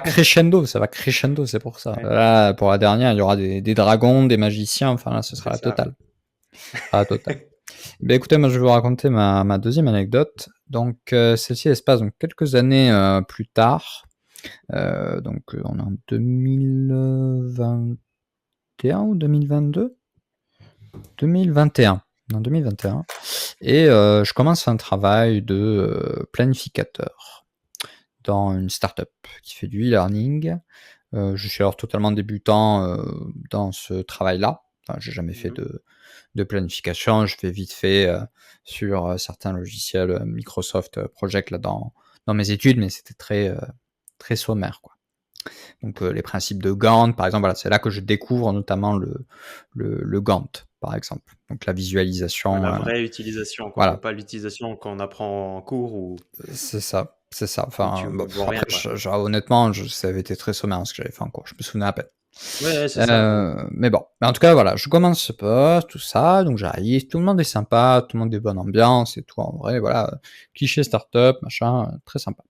crescendo, c'est pour ça. Ouais, Là, pour la dernière, il y aura des dragons, des magiciens, enfin là, ce sera c'est la ça. totale. Ce sera la totale. Ben écoutez, moi je vais vous raconter ma deuxième anecdote. Donc celle-ci elle se passe donc quelques années plus tard. On est en 2021 ou 2022 2021. En 2021. Et je commence un travail de planificateur dans une startup qui fait du e-learning. Je suis alors totalement débutant dans ce travail-là. Enfin, j'ai jamais fait de planification. Je fais vite fait sur certains logiciels Microsoft Project là dans mes études, mais c'était très sommaire, quoi. Donc les principes de Gantt, par exemple, voilà, c'est là que je découvre notamment le Gantt, par exemple. Donc la visualisation. La vraie utilisation, quoi. Voilà, Pas l'utilisation qu'on apprend en cours ou c'est ça. où tu Enfin, bon, vois rien, après, quoi. honnêtement, ça avait été très sommaire ce que j'avais fait en cours. Je me souvenais à peine. Ouais, c'est ça. Mais bon, mais en tout cas, voilà, je commence ce poste, tout ça, donc j'arrive, tout le monde est sympa, tout le monde est bonne ambiance et tout, en vrai, voilà, cliché startup, machin, très sympa.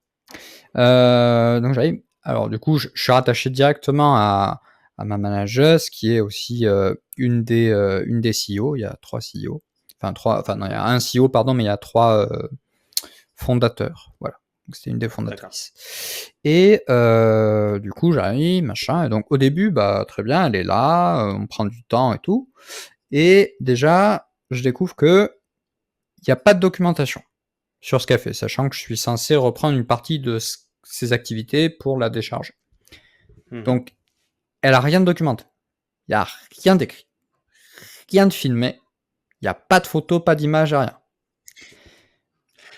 Donc j'arrive, alors du coup, je suis rattaché directement à ma manageuse, qui est aussi une des CEO, il y a 3 CEO, non, il y a un CEO, pardon, mais il y a 3 fondateurs, voilà. Donc c'était une des fondatrices. Et du coup, j'arrive, machin, et donc au début, bah très bien, elle est là, on prend du temps et tout. Et déjà, je découvre que il n'y a pas de documentation sur ce qu'elle fait, sachant que je suis censé reprendre une partie de ses activités pour la décharger. Donc, elle a rien de documenté. Il n'y a rien d'écrit. Rien de filmé. Il n'y a pas de photo, pas d'image, rien.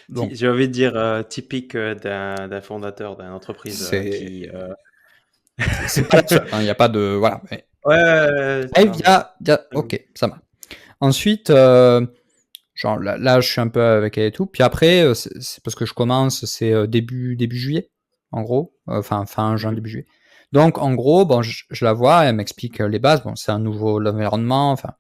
Donc, j'ai envie de dire typique d'un fondateur d'une entreprise qui. C'est pas la seule. Il n'y a pas de. Voilà. Mais... Ouais. Il y a... Ok, ça va. Ensuite, genre là, je suis un peu avec elle et tout. Puis après, c'est parce que je commence, c'est début juillet, en gros. Fin juin, début juillet. Donc, en gros, bon, je la vois, elle m'explique les bases. Bon, c'est un nouveau environnement, enfin,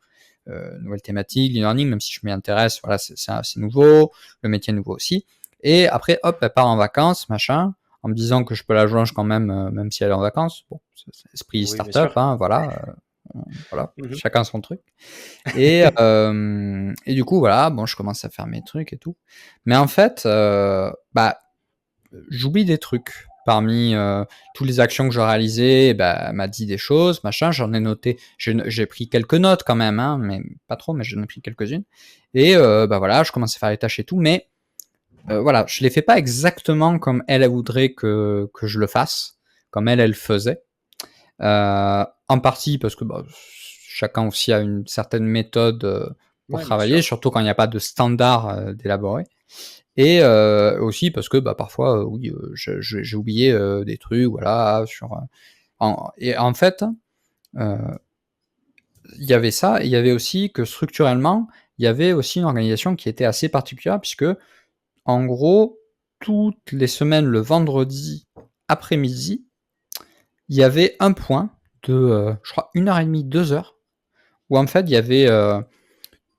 nouvelle thématique, e-learning, même si je m'y intéresse, voilà, c'est nouveau, le métier est nouveau aussi. Et après, hop, elle part en vacances, machin, en me disant que je peux la joindre quand même, même si elle est en vacances. Bon, c'est esprit startup, hein, voilà. Voilà, chacun son truc. Et du coup, voilà, bon, je commence à faire mes trucs et tout. Mais en fait, j'oublie des trucs. Parmi toutes les actions que je réalisais, elle m'a dit des choses, machin, j'en ai noté, j'ai pris quelques notes quand même, hein, mais pas trop, mais j'en ai pris quelques-unes. Et voilà, je commence à faire les tâches et tout, mais voilà, je les fais pas exactement comme elle voudrait que je le fasse, comme elle faisait. En partie parce que chacun aussi a une certaine méthode pour travailler, surtout quand il n'y a pas de standard d'élaborer. Et aussi parce que parfois, oui, j'ai oublié des trucs, voilà, et en fait, il y avait ça, et il y avait aussi que structurellement, il y avait aussi une organisation qui était assez particulière, puisque, en gros, toutes les semaines, le vendredi après-midi, il y avait un point de, je crois, 1h30, 2 heures, où en fait, il y avait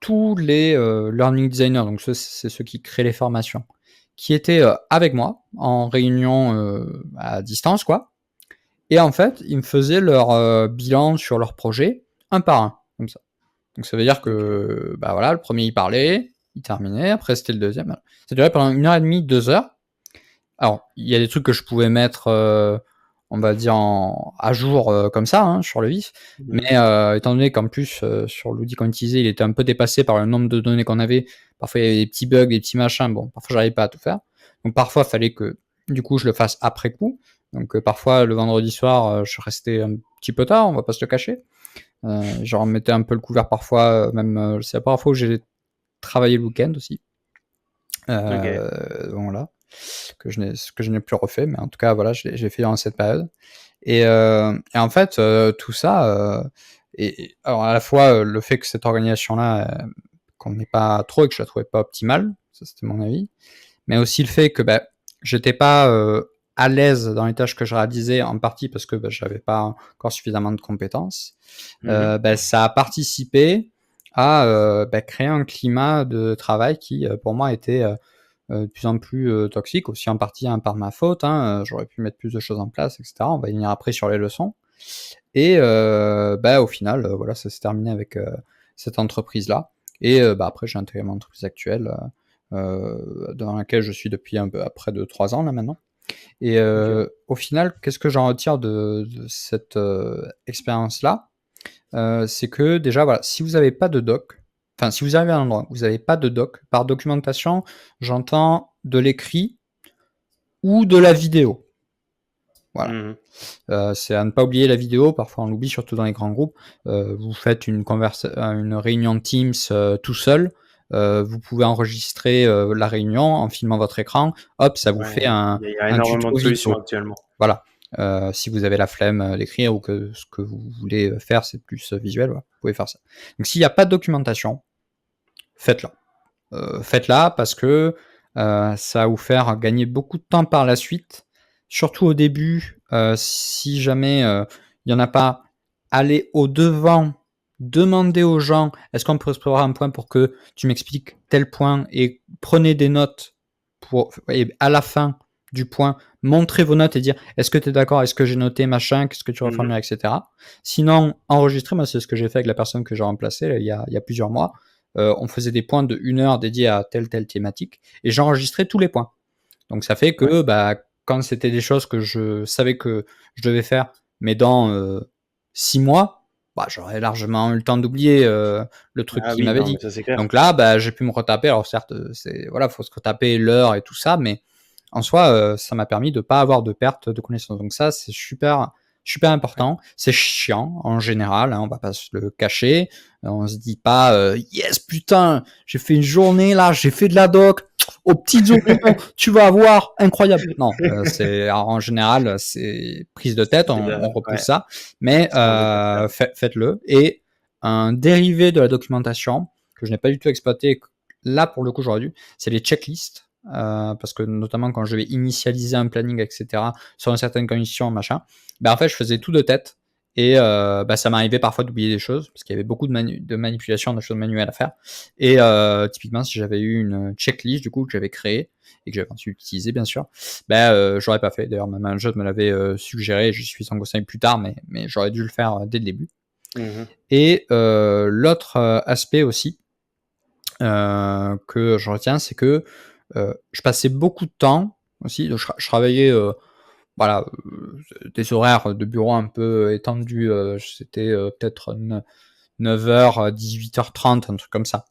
tous les learning designers, donc c'est ceux qui créent les formations, qui étaient avec moi, en réunion à distance, quoi. Et en fait, ils me faisaient leur bilan sur leur projet, un par un, comme ça. Donc ça veut dire que, voilà, le premier, il parlait, il terminait, après c'était le deuxième. Ça durait pendant 1h30, 2 heures. Alors, il y a des trucs que je pouvais mettre, on va dire, à jour comme ça, hein, sur le vif. Mais étant donné qu'en plus, sur l'outil qu'on utilisait, il était un peu dépassé par le nombre de données qu'on avait, parfois il y avait des petits bugs, des petits machins, bon, parfois j'arrivais pas à tout faire. Donc parfois, il fallait que, du coup, je le fasse après coup. Donc parfois, le vendredi soir, je restais un petit peu tard, on va pas se le cacher. Je remettais un peu le couvert parfois, même, c'est la première fois où j'ai travaillé le week-end aussi. Voilà, que je n'ai plus refait, mais en tout cas, voilà, j'ai fait dans cette période. Et en fait, tout ça, et alors à la fois le fait que cette organisation-là, qu'on n'ait pas trop et que je la trouvais pas optimale, ça c'était mon avis, mais aussi le fait que j'étais pas à l'aise dans les tâches que je réalisais, en partie parce que j'avais pas encore suffisamment de compétences. Ça a participé à créer un climat de travail qui, pour moi, était de plus en plus toxique, aussi en partie par ma faute. J'aurais pu mettre plus de choses en place, etc. On va y venir après sur les leçons. Et au final, voilà, ça s'est terminé avec cette entreprise-là. Et après, j'ai intégré mon entreprise actuelle, dans laquelle je suis depuis un peu près de 3 ans là maintenant. Et au final, qu'est-ce que j'en retire de cette expérience-là? C'est que déjà, voilà, si vous n'avez pas de doc, enfin, si vous arrivez à un endroit où vous n'avez pas de doc, par documentation, j'entends de l'écrit ou de la vidéo. Voilà. C'est à ne pas oublier la vidéo, parfois on l'oublie, surtout dans les grands groupes. Vous faites une réunion de Teams tout seul, vous pouvez enregistrer la réunion en filmant votre écran, hop, ça vous fait un Il y a énormément tuto de solutions vidéo. actuellement. Voilà. Si vous avez la flemme d'écrire ou que ce que vous voulez faire c'est plus visuel, voilà, vous pouvez faire ça. Donc s'il n'y a pas de documentation, faites-la. Faites-la parce que ça va vous faire gagner beaucoup de temps par la suite, surtout au début. Si jamais il n'y en a pas, allez au-devant, demandez aux gens, est-ce qu'on peut se prévoir un point pour que tu m'expliques tel point, et prenez des notes et à la fin du point, montrez vos notes et dire est-ce que tu es d'accord, est-ce que j'ai noté machin, qu'est-ce que tu reformules, etc. Sinon, enregistrez, moi c'est ce que j'ai fait avec la personne que j'ai remplacée là, il y a plusieurs mois. On faisait des points de 1 heure dédiés à telle thématique, et j'enregistrais tous les points. Donc ça fait que quand c'était des choses que je savais que je devais faire, mais dans 6 mois, j'aurais largement eu le temps d'oublier le truc qu'il m'avait dit. Donc là, j'ai pu me retaper. Alors certes, faut se retaper l'heure et tout ça, mais en soi, ça m'a permis de pas avoir de perte de connaissances. Donc ça, c'est super important. C'est chiant en général, on va pas se le cacher. On se dit pas yes putain, j'ai fait une journée là, j'ai fait de la doc. Aux petites oignons, tu vas avoir incroyable. Non, c'est en général c'est prise de tête, on repousse ça, mais faites-le. Et un dérivé de la documentation que je n'ai pas du tout exploité là pour le coup j'aurais dû, c'est les checklists. Parce que notamment quand je vais initialiser un planning, etc., sur une certaine condition, machin, en fait je faisais tout de tête. Et ça m'arrivait parfois d'oublier des choses parce qu'il y avait beaucoup de manipulation, de choses manuelles à faire. Et typiquement, si j'avais eu une checklist du coup que j'avais créée et que j'avais ensuite utilisée, bien sûr, j'aurais pas fait. D'ailleurs, ma manager me l'avait suggéré. Je suis en conseil plus tard, mais j'aurais dû le faire dès le début. Et l'autre aspect aussi que je retiens, c'est que je passais beaucoup de temps aussi. Je travaillais des horaires de bureau un peu étendus. C'était peut-être 9h, 18h30, un truc comme ça.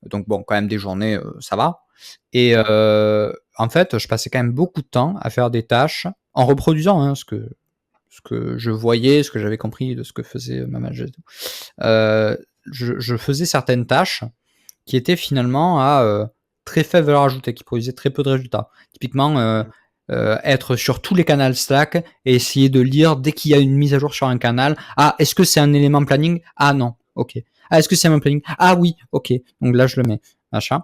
Donc bon, quand même des journées, ça va. Et en fait, je passais quand même beaucoup de temps à faire des tâches en reproduisant ce que je voyais, ce que j'avais compris de ce que faisait ma manager et tout. Je faisais certaines tâches qui étaient finalement à très faible valeur ajoutée, qui produisaient très peu de résultats. Typiquement, être sur tous les canaux Slack et essayer de lire dès qu'il y a une mise à jour sur un canal. Ah, est-ce que c'est un élément planning? Ah non, ok. Ah, est-ce que c'est un planning? Ah oui, ok. Donc là, je le mets, machin.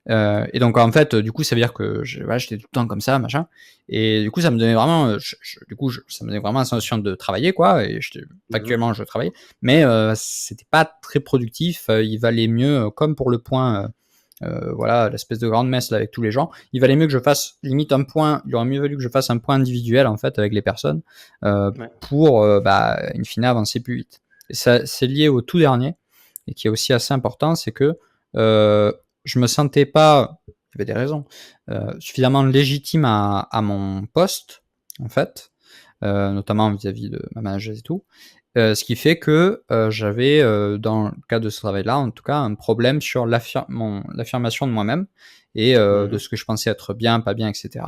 Et donc en fait, du coup, ça veut dire que j'étais tout le temps comme ça, machin. Et du coup, ça me donnait vraiment, ça me donnait vraiment la sensation de travailler, quoi. Et factuellement, je travaillais, mais c'était pas très productif. Il valait mieux, comme pour le point. Voilà, l'espèce de grande messe là, avec tous les gens, il valait mieux que je fasse limite un point, il aurait mieux valu que je fasse un point individuel en fait avec les personnes pour in fine avancer plus vite. Et ça, c'est lié au tout dernier et qui est aussi assez important, c'est que je me sentais pas, il y avait des raisons, suffisamment légitime à mon poste en fait, notamment vis-à-vis de ma manager et tout. Ce qui fait que j'avais, dans le cadre de ce travail-là, en tout cas, un problème sur l'affirmation de moi-même et de ce que je pensais être bien, pas bien, etc.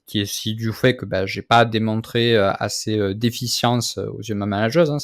Qui est aussi du fait que j'ai pas démontré assez d'efficience aux yeux de ma manageuse.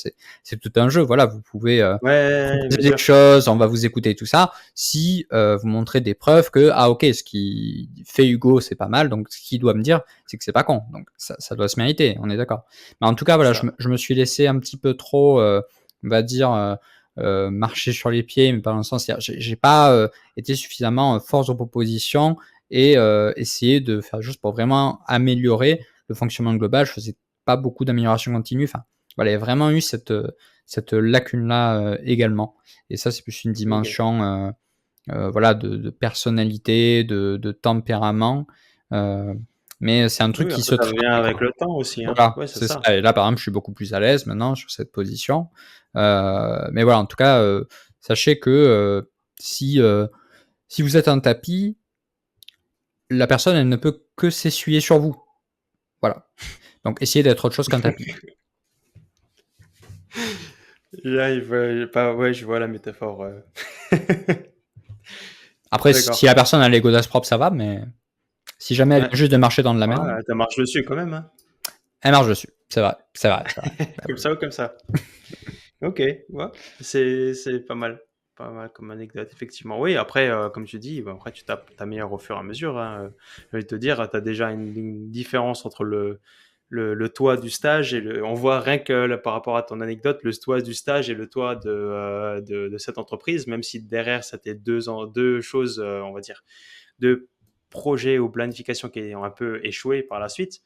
C'est tout un jeu. Voilà, vous pouvez proposer des choses, on va vous écouter, tout ça. Si vous montrez des preuves que ok, ce qui fait Hugo c'est pas mal, donc ce qu'il doit me dire c'est que c'est pas con. Donc ça doit se mériter, on est d'accord. Mais en tout cas voilà, je me suis laissé un petit peu trop, on va dire, marcher sur les pieds, mais pas dans le sens, j'ai pas été suffisamment force de proposition et essayer de faire juste pour vraiment améliorer le fonctionnement global. Je faisais pas beaucoup d'amélioration continue. Enfin, Voilà, il y a vraiment eu cette lacune-là également. Et ça, c'est plus une Ok. dimension voilà, de personnalité, de tempérament. Mais c'est un truc Oui, qui après se ça vient travaille, avec quoi. le temps aussi, hein. Voilà, Ouais, c'est c'est ça. ça. Et là, par exemple, je suis beaucoup plus à l'aise maintenant sur cette position. Mais voilà, en tout cas, sachez que si vous êtes un tapis, la personne, elle ne peut que s'essuyer sur vous. Voilà. Donc, essayez d'être autre chose qu'un tapis. Pas, ouais, je vois la métaphore. Après, si D'accord. la personne a les godasses propres, ça va, mais si jamais elle Ouais. vient juste de marcher dans de la merde, Ouais, tu marches dessus quand même, hein. elle marche dessus. C'est vrai, c'est vrai, c'est vrai. Bah Comme oui. ça ou comme ça. Ok, ouais, c'est pas mal comme anecdote, effectivement. Oui, après, comme tu dis, bah, après tu t'améliores au fur et à mesure, hein. Je vais te dire, tu as déjà une différence entre le toit du stage et on voit rien que là, par rapport à ton anecdote, le toit du stage et le toit de cette entreprise, même si derrière c'était deux choses, on va dire, deux projets ou planifications qui ont un peu échoué par la suite.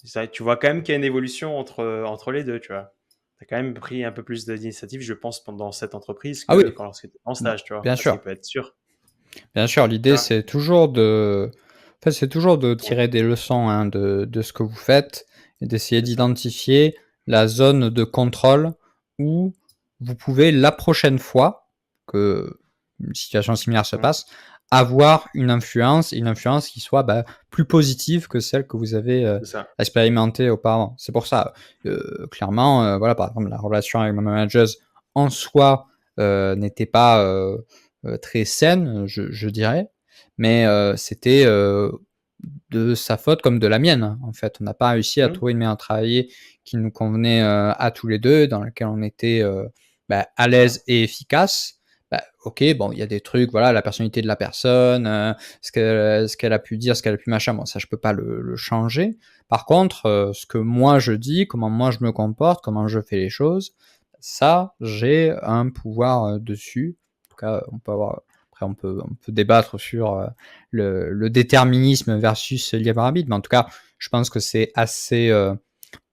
Ça, tu vois quand même qu'il y a une évolution entre les deux, tu vois. Tu as quand même pris un peu plus d'initiative, je pense, pendant cette entreprise Ah que oui, quand lorsque tu étais en stage, tu vois. bien Parce sûr. qu'il peut être sûr, Bien sûr, tu l'idée, vois. c'est toujours en fait, c'est toujours de Ouais, tirer des leçons hein, de ce que vous faites et d'essayer c'est ça. d'identifier la zone de contrôle où vous pouvez, la prochaine fois que une situation similaire se Mm, passe, avoir une influence qui soit plus positive que celle que vous avez c'est ça. expérimentée auparavant. C'est pour ça, clairement, voilà, par exemple, la relation avec ma manageuse en soi n'était pas très saine, je dirais, mais c'était de sa faute comme de la mienne, hein, en fait. On n'a pas réussi à Mm, trouver une manière de travailler qui nous convenait à tous les deux, dans laquelle on était à c'est ça. l'aise et efficace. Ok, bon, il y a des trucs, voilà, la personnalité de la personne, ce qu'elle a pu dire, ce qu'elle a pu machin, bon, ça, je peux pas le changer. Par contre, ce que moi je dis, comment moi je me comporte, comment je fais les choses, ça, j'ai un pouvoir dessus. En tout cas, après, on peut débattre sur le déterminisme versus libre arbitre, mais en tout cas, je pense que c'est assez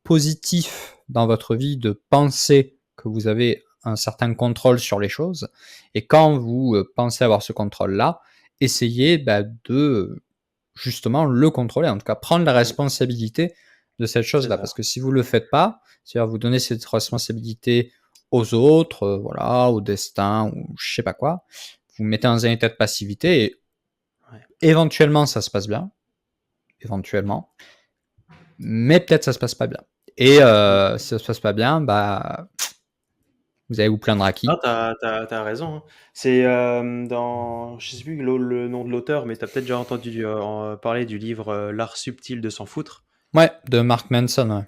positif dans votre vie de penser que vous avez un certain contrôle sur les choses. Et quand vous pensez avoir ce contrôle-là, essayez de justement le contrôler, en tout cas prendre la Mm, responsabilité de cette c'est chose-là. ça. Parce que si vous ne le faites pas, c'est-à-dire vous donnez cette responsabilité aux autres, voilà, au destin, ou je sais pas quoi, vous mettez dans un état de passivité et Ouais. éventuellement ça se passe bien, éventuellement, mais peut-être ça se passe pas bien. Et Mm. si ça se passe pas bien, vous allez vous plaindre à Non, qui? t'as raison, hein. C'est dans, je sais plus le nom de l'auteur, mais tu as peut-être déjà entendu parler du livre L'art subtil de s'en foutre. Ouais, de Mark Manson, ouais.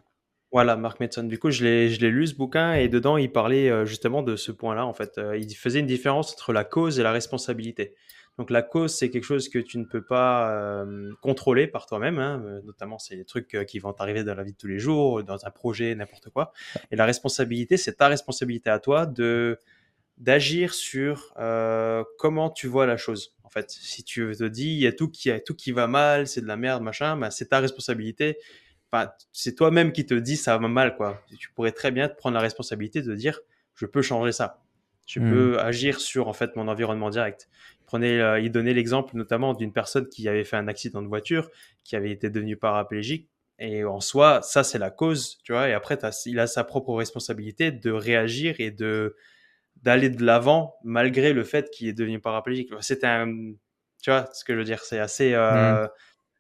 Voilà, Mark Manson. Du coup, je l'ai lu ce bouquin et dedans, il parlait justement de ce point-là. En fait, il faisait une différence entre la cause et la responsabilité. Donc, la cause, c'est quelque chose que tu ne peux pas contrôler par toi-même, hein. Notamment, c'est des trucs qui vont t'arriver dans la vie de tous les jours, dans un projet, n'importe quoi. Et la responsabilité, c'est ta responsabilité à toi de d'agir sur comment tu vois la chose. En fait, si tu te dis il y a tout qui va mal, c'est de la merde, machin, bah, c'est ta responsabilité. Enfin, c'est toi-même qui te dis ça va mal, quoi. Tu pourrais très bien te prendre la responsabilité de dire je peux changer ça. Je Hmm. peux agir sur en fait mon environnement direct. Il donnait l'exemple notamment d'une personne qui avait fait un accident de voiture, qui avait été devenue paraplégique. Et en soi, ça c'est la cause, tu vois. Et après, il a sa propre responsabilité de réagir et d'aller de l'avant malgré le fait qu'il est devenu paraplégique. C'était tu vois ce que je veux dire, c'est assez Hmm.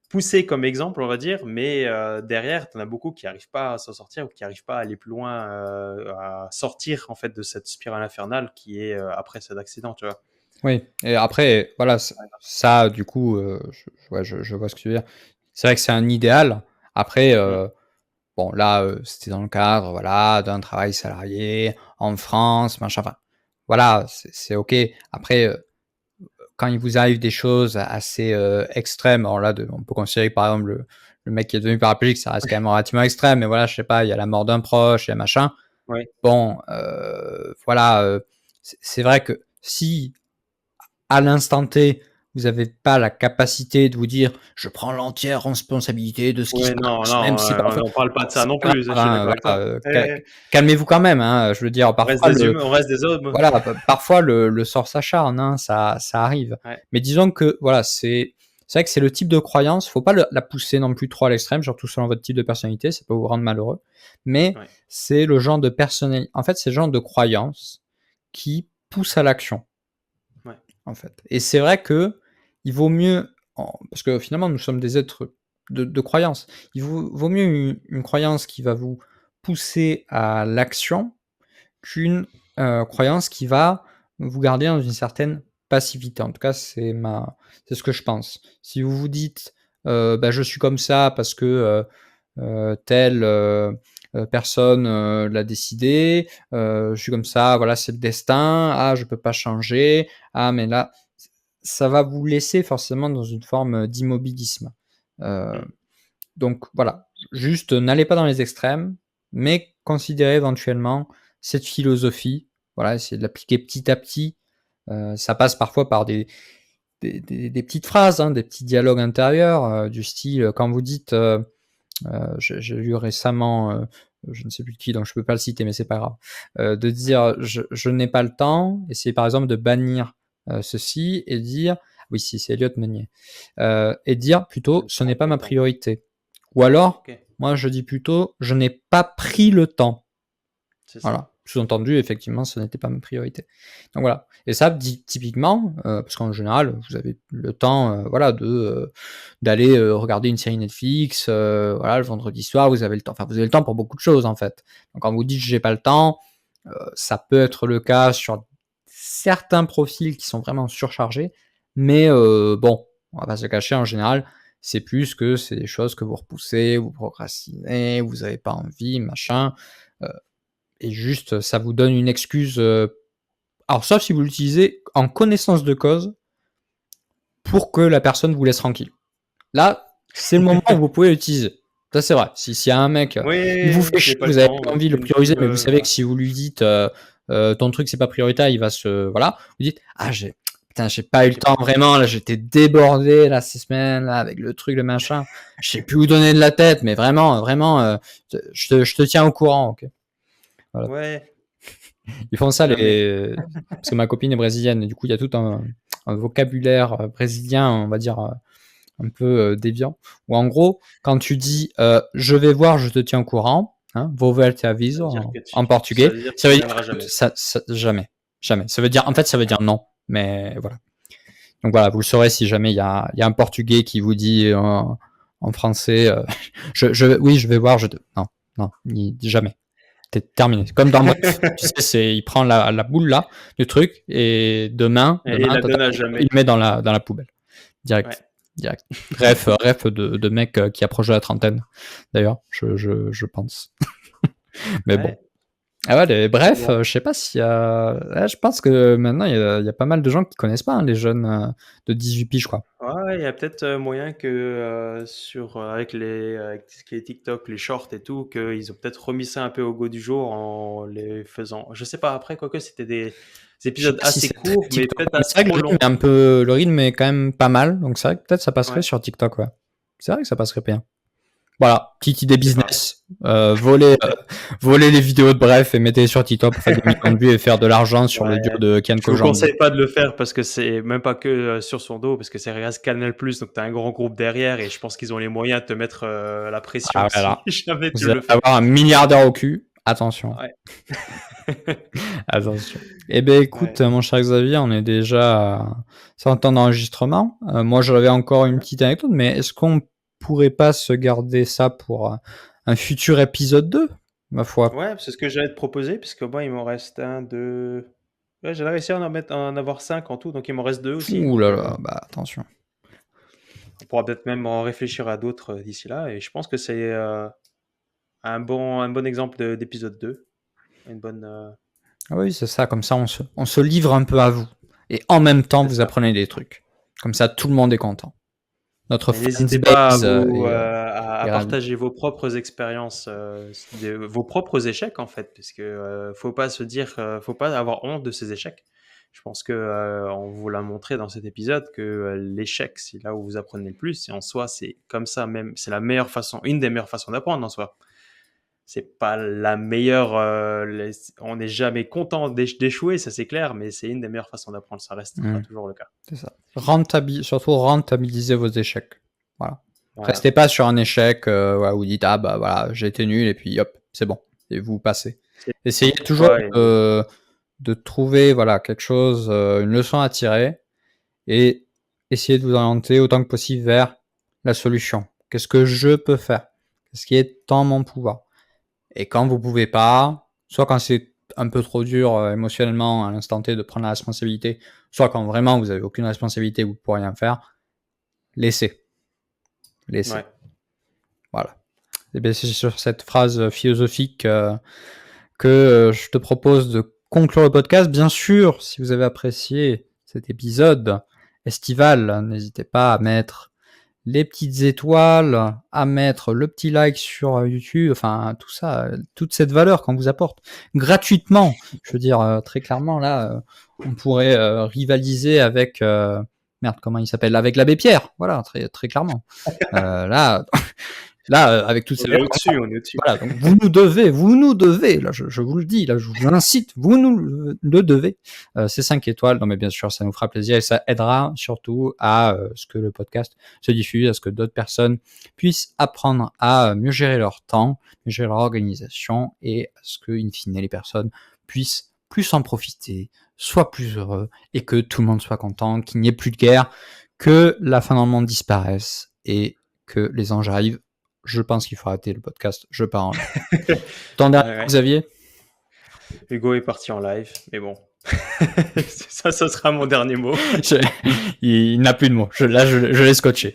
poussé comme exemple, on va dire, mais derrière, tu en as beaucoup qui n'arrivent pas à s'en sortir ou qui n'arrivent pas à aller plus loin, à sortir en fait de cette spirale infernale qui est après cet accident, tu vois. Oui, et après, voilà, ça, du coup, ouais, je vois ce que tu veux dire. C'est vrai que c'est un idéal. Après, Mm. bon, là, c'était dans le cadre, voilà, d'un travail salarié en France, machin. Enfin, voilà, c'est OK. Après, quand il vous arrive des choses assez extrêmes, alors là, on peut considérer que, par exemple, le mec qui est devenu paraplégique, ça reste quand même relativement extrême, mais voilà, je sais pas, il y a la mort d'un proche, il y a machin. Ouais, Bon, voilà, c'est vrai que si à l'instant T, vous n'avez pas la capacité de vous dire je prends l'entière responsabilité de ce qui se Ouais, non, passe, même non, si c'est parfois. on parle pas de ça C'est non pas plus, je grave, suis hein, d'accord avec toi. voilà, calmez-vous quand même, hein, je veux dire, On reste parfois des humains, on reste des hommes. voilà, parfois le sort s'acharne, hein, ça arrive. Ouais, Mais disons que voilà, c'est vrai que c'est le type de croyance, faut pas la pousser non plus trop à l'extrême, surtout selon votre type de personnalité, ça peut vous rendre malheureux. Mais ouais, c'est le genre de personnalité, en fait, c'est le genre de croyance qui pousse à l'action, ouais. en fait. Et c'est vrai que il vaut mieux, parce que finalement nous sommes des êtres de croyance, il vaut mieux une croyance qui va vous pousser à l'action qu'une croyance qui va vous garder dans une certaine passivité. En tout cas, c'est ce que je pense. Si vous vous dites, bah, je suis comme ça parce que telle personne l'a décidé, je suis comme ça, voilà, c'est le destin, ah, je peux pas changer, ah, mais là, ça va vous laisser forcément dans une forme d'immobilisme. Euh, Mm. donc voilà, juste n'allez pas dans les extrêmes, mais considérez éventuellement cette philosophie. Voilà, essayez de l'appliquer petit à petit. Ça passe parfois par des petites phrases, hein, des petits dialogues intérieurs, du style quand vous dites, j'ai lu récemment, je ne sais plus qui, donc je peux pas le citer, mais c'est pas grave, de dire je n'ai pas le temps, essayez par exemple de bannir ceci et dire, oui, si c'est Elliot Meunier, et dire Je plutôt ne ce prends n'est pas pas le ma temps. priorité. Ou alors, Ok, moi je dis plutôt je n'ai pas pris le temps. c'est ça. Voilà. Sous-entendu, effectivement, ce n'était pas ma priorité. Donc voilà. Et ça, typiquement, parce qu'en général, vous avez le temps, voilà, d'aller regarder une série Netflix, voilà, le vendredi soir, vous avez le temps. Enfin, vous avez le temps pour beaucoup de choses, en fait. Donc quand vous dites j'ai pas le temps, ça peut être le cas sur certains profils qui sont vraiment surchargés, mais bon, on va pas se cacher, en général, c'est plus que c'est des choses que vous repoussez, vous procrastinez, vous n'avez pas envie, machin. Euh, et juste, ça vous donne une excuse. Alors, sauf si vous l'utilisez en connaissance de cause pour que la personne vous laisse tranquille. Là, c'est le moment où vous pouvez l'utiliser. Ça, c'est vrai. S'il y a un mec, il vous Oui, fait j'ai chier, pas le vous avez temps, pas envie de le une prioriser, pub, mais vous savez que voilà. si vous lui dites ton truc, c'est pas prioritaire, il va se. Voilà. Vous dites ah, putain, j'ai pas eu le J'ai pas temps le temps. vraiment. Là, j'étais débordé là, ces semaines, là, avec le truc, le machin. Je sais plus où donner de la tête, mais vraiment, vraiment, je te tiens au courant, ok. Voilà. Ouais, Ils font ça, jamais. parce que ma copine est brésilienne, et du coup, il y a tout un vocabulaire brésilien, on va dire, un peu déviant, où en gros, quand tu dis je vais voir, je te tiens au courant, hein, vou ver te Ça aviso veut dire en, que en ça portugais, veut dire que ça tu veut dire viendras que jamais. jamais. Jamais. Ça veut dire, en fait, ça veut dire non, mais voilà. Donc voilà, vous le saurez si jamais il y a un portugais qui vous dit en français, oui, je vais voir, non, non, jamais. C'est terminé. Comme dans Bref, tu sais, il prend la boule là, du truc, et demain, Et il la donne à il jamais. le met dans la poubelle. Direct. Ouais. Direct. Ref de mec qui approche de la trentaine, d'ailleurs, je pense. Mais bon. Ouais. Ah ouais, bref, Bon. je sais pas s'il y a. Je pense que maintenant, il y a pas mal de gens qui connaissent pas, hein, les jeunes de 18 piges, quoi. Ouais, il y a peut-être moyen que avec ce qui est TikTok, les shorts et tout, qu'ils ont peut-être remis ça un peu au goût du jour en les faisant. Je sais pas après, quoique c'était des Je sais épisodes pas si assez c'est très courts, mais TikTok, peut-être mais c'est vrai que trop longs. le rythme est quand même pas mal, donc c'est vrai que peut-être ça passerait Ouais, sur TikTok, ouais. C'est vrai que ça passerait bien. Voilà, petite idée je sais pas. business. Voler les vidéos de Bref et mettez les sur TikTok pour faire des millions de vues et faire de l'argent sur le dos Ouais. de Kian Je vous Kojandi. conseille pas de le faire parce que c'est même pas que sur son dos, parce que c'est Regas Canal+, donc t'as un grand groupe derrière et je pense qu'ils ont les moyens de te mettre la Ah pression ouais, si là, jamais tu vous allez le fais. avoir un milliardaire au cul. Attention, Ouais. attention. Eh ben écoute, Ouais. mon cher Xavier, on est déjà à 100 ans d'enregistrement. Moi, j'avais encore une petite anecdote, mais est-ce qu'on pourrait pas se garder ça pour un futur épisode 2, ma foi? Ouais, c'est ce que j'allais te proposer, puisque moi, il m'en reste un, deux. Ouais, j'ai réussi à en avoir cinq en tout, donc il m'en reste deux aussi. Ouh Donc, là là, bah attention. on pourra peut-être même en réfléchir à d'autres d'ici là. Et je pense que c'est un bon exemple d'épisode 2. Une bonne. Ah oui, c'est ça, comme ça on se livre un peu à vous. Et en même temps, C'est vous ça. apprenez des trucs. Comme ça, tout le monde est content. Notre Et n'hésitez pas fansbase à est ravi. partager vos propres expériences, vos propres échecs en fait, parce que faut pas se dire, faut pas avoir honte de ces échecs, Je pense que on vous l'a montré dans cet épisode que l'échec, c'est là où vous apprenez le plus. Et en soi, c'est comme ça même. C'est la meilleure façon, une des meilleures façons d'apprendre en soi. C'est pas la meilleure. On n'est jamais content d'échouer, ça c'est clair, mais c'est une des meilleures façons d'apprendre. Ça restera toujours le cas. C'est ça. Surtout rentabiliser vos échecs. Voilà. Voilà. Restez pas sur un échec où vous dites ah bah voilà j'ai été nul et puis hop c'est bon et vous passez. Essayez toujours de trouver voilà quelque chose, une leçon à tirer et essayez de vous orienter autant que possible vers la solution. Qu'est-ce que je peux faire? Qu'est-ce qui est en mon pouvoir? Et quand vous pouvez pas, soit quand c'est un peu trop dur émotionnellement à l'instant T de prendre la responsabilité, soit quand vraiment vous avez aucune responsabilité, vous ne pouvez rien faire, laissez. Ouais. Voilà. Et bien c'est sur cette phrase philosophique que je te propose de conclure le podcast. Bien sûr, si vous avez apprécié cet épisode estival, n'hésitez pas à mettre les petites étoiles, à mettre le petit like sur YouTube, enfin tout ça, toute cette valeur qu'on vous apporte gratuitement. Je veux dire, très clairement, là, on pourrait rivaliser avec... merde, comment il s'appelle? Avec l'abbé Pierre, voilà, très, très clairement. Là, avec toutes ces valeurs... On est au-dessus. Voilà, donc vous nous devez, là, je vous le dis, là, je vous incite, vous nous le devez, ces 5 étoiles. Non, mais bien sûr, ça nous fera plaisir et ça aidera surtout à ce que le podcast se diffuse, à ce que d'autres personnes puissent apprendre à mieux gérer leur temps, mieux gérer leur organisation et à ce que, in fine, les personnes puissent plus en profiter, soient plus heureux et que tout le monde soit content, qu'il n'y ait plus de guerre, que la fin dans le monde disparaisse et que les anges arrivent. Je pense qu'il faut arrêter le podcast. Je pars en live. Ton dernier, Xavier? Hugo est parti en live, mais bon. ça sera mon dernier mot. Il n'a plus de mots. Je l'ai scotché.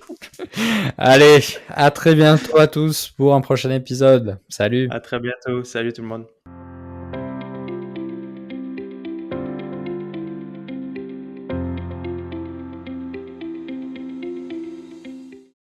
Allez, à très bientôt à tous pour un prochain épisode. Salut. À très bientôt. Salut tout le monde.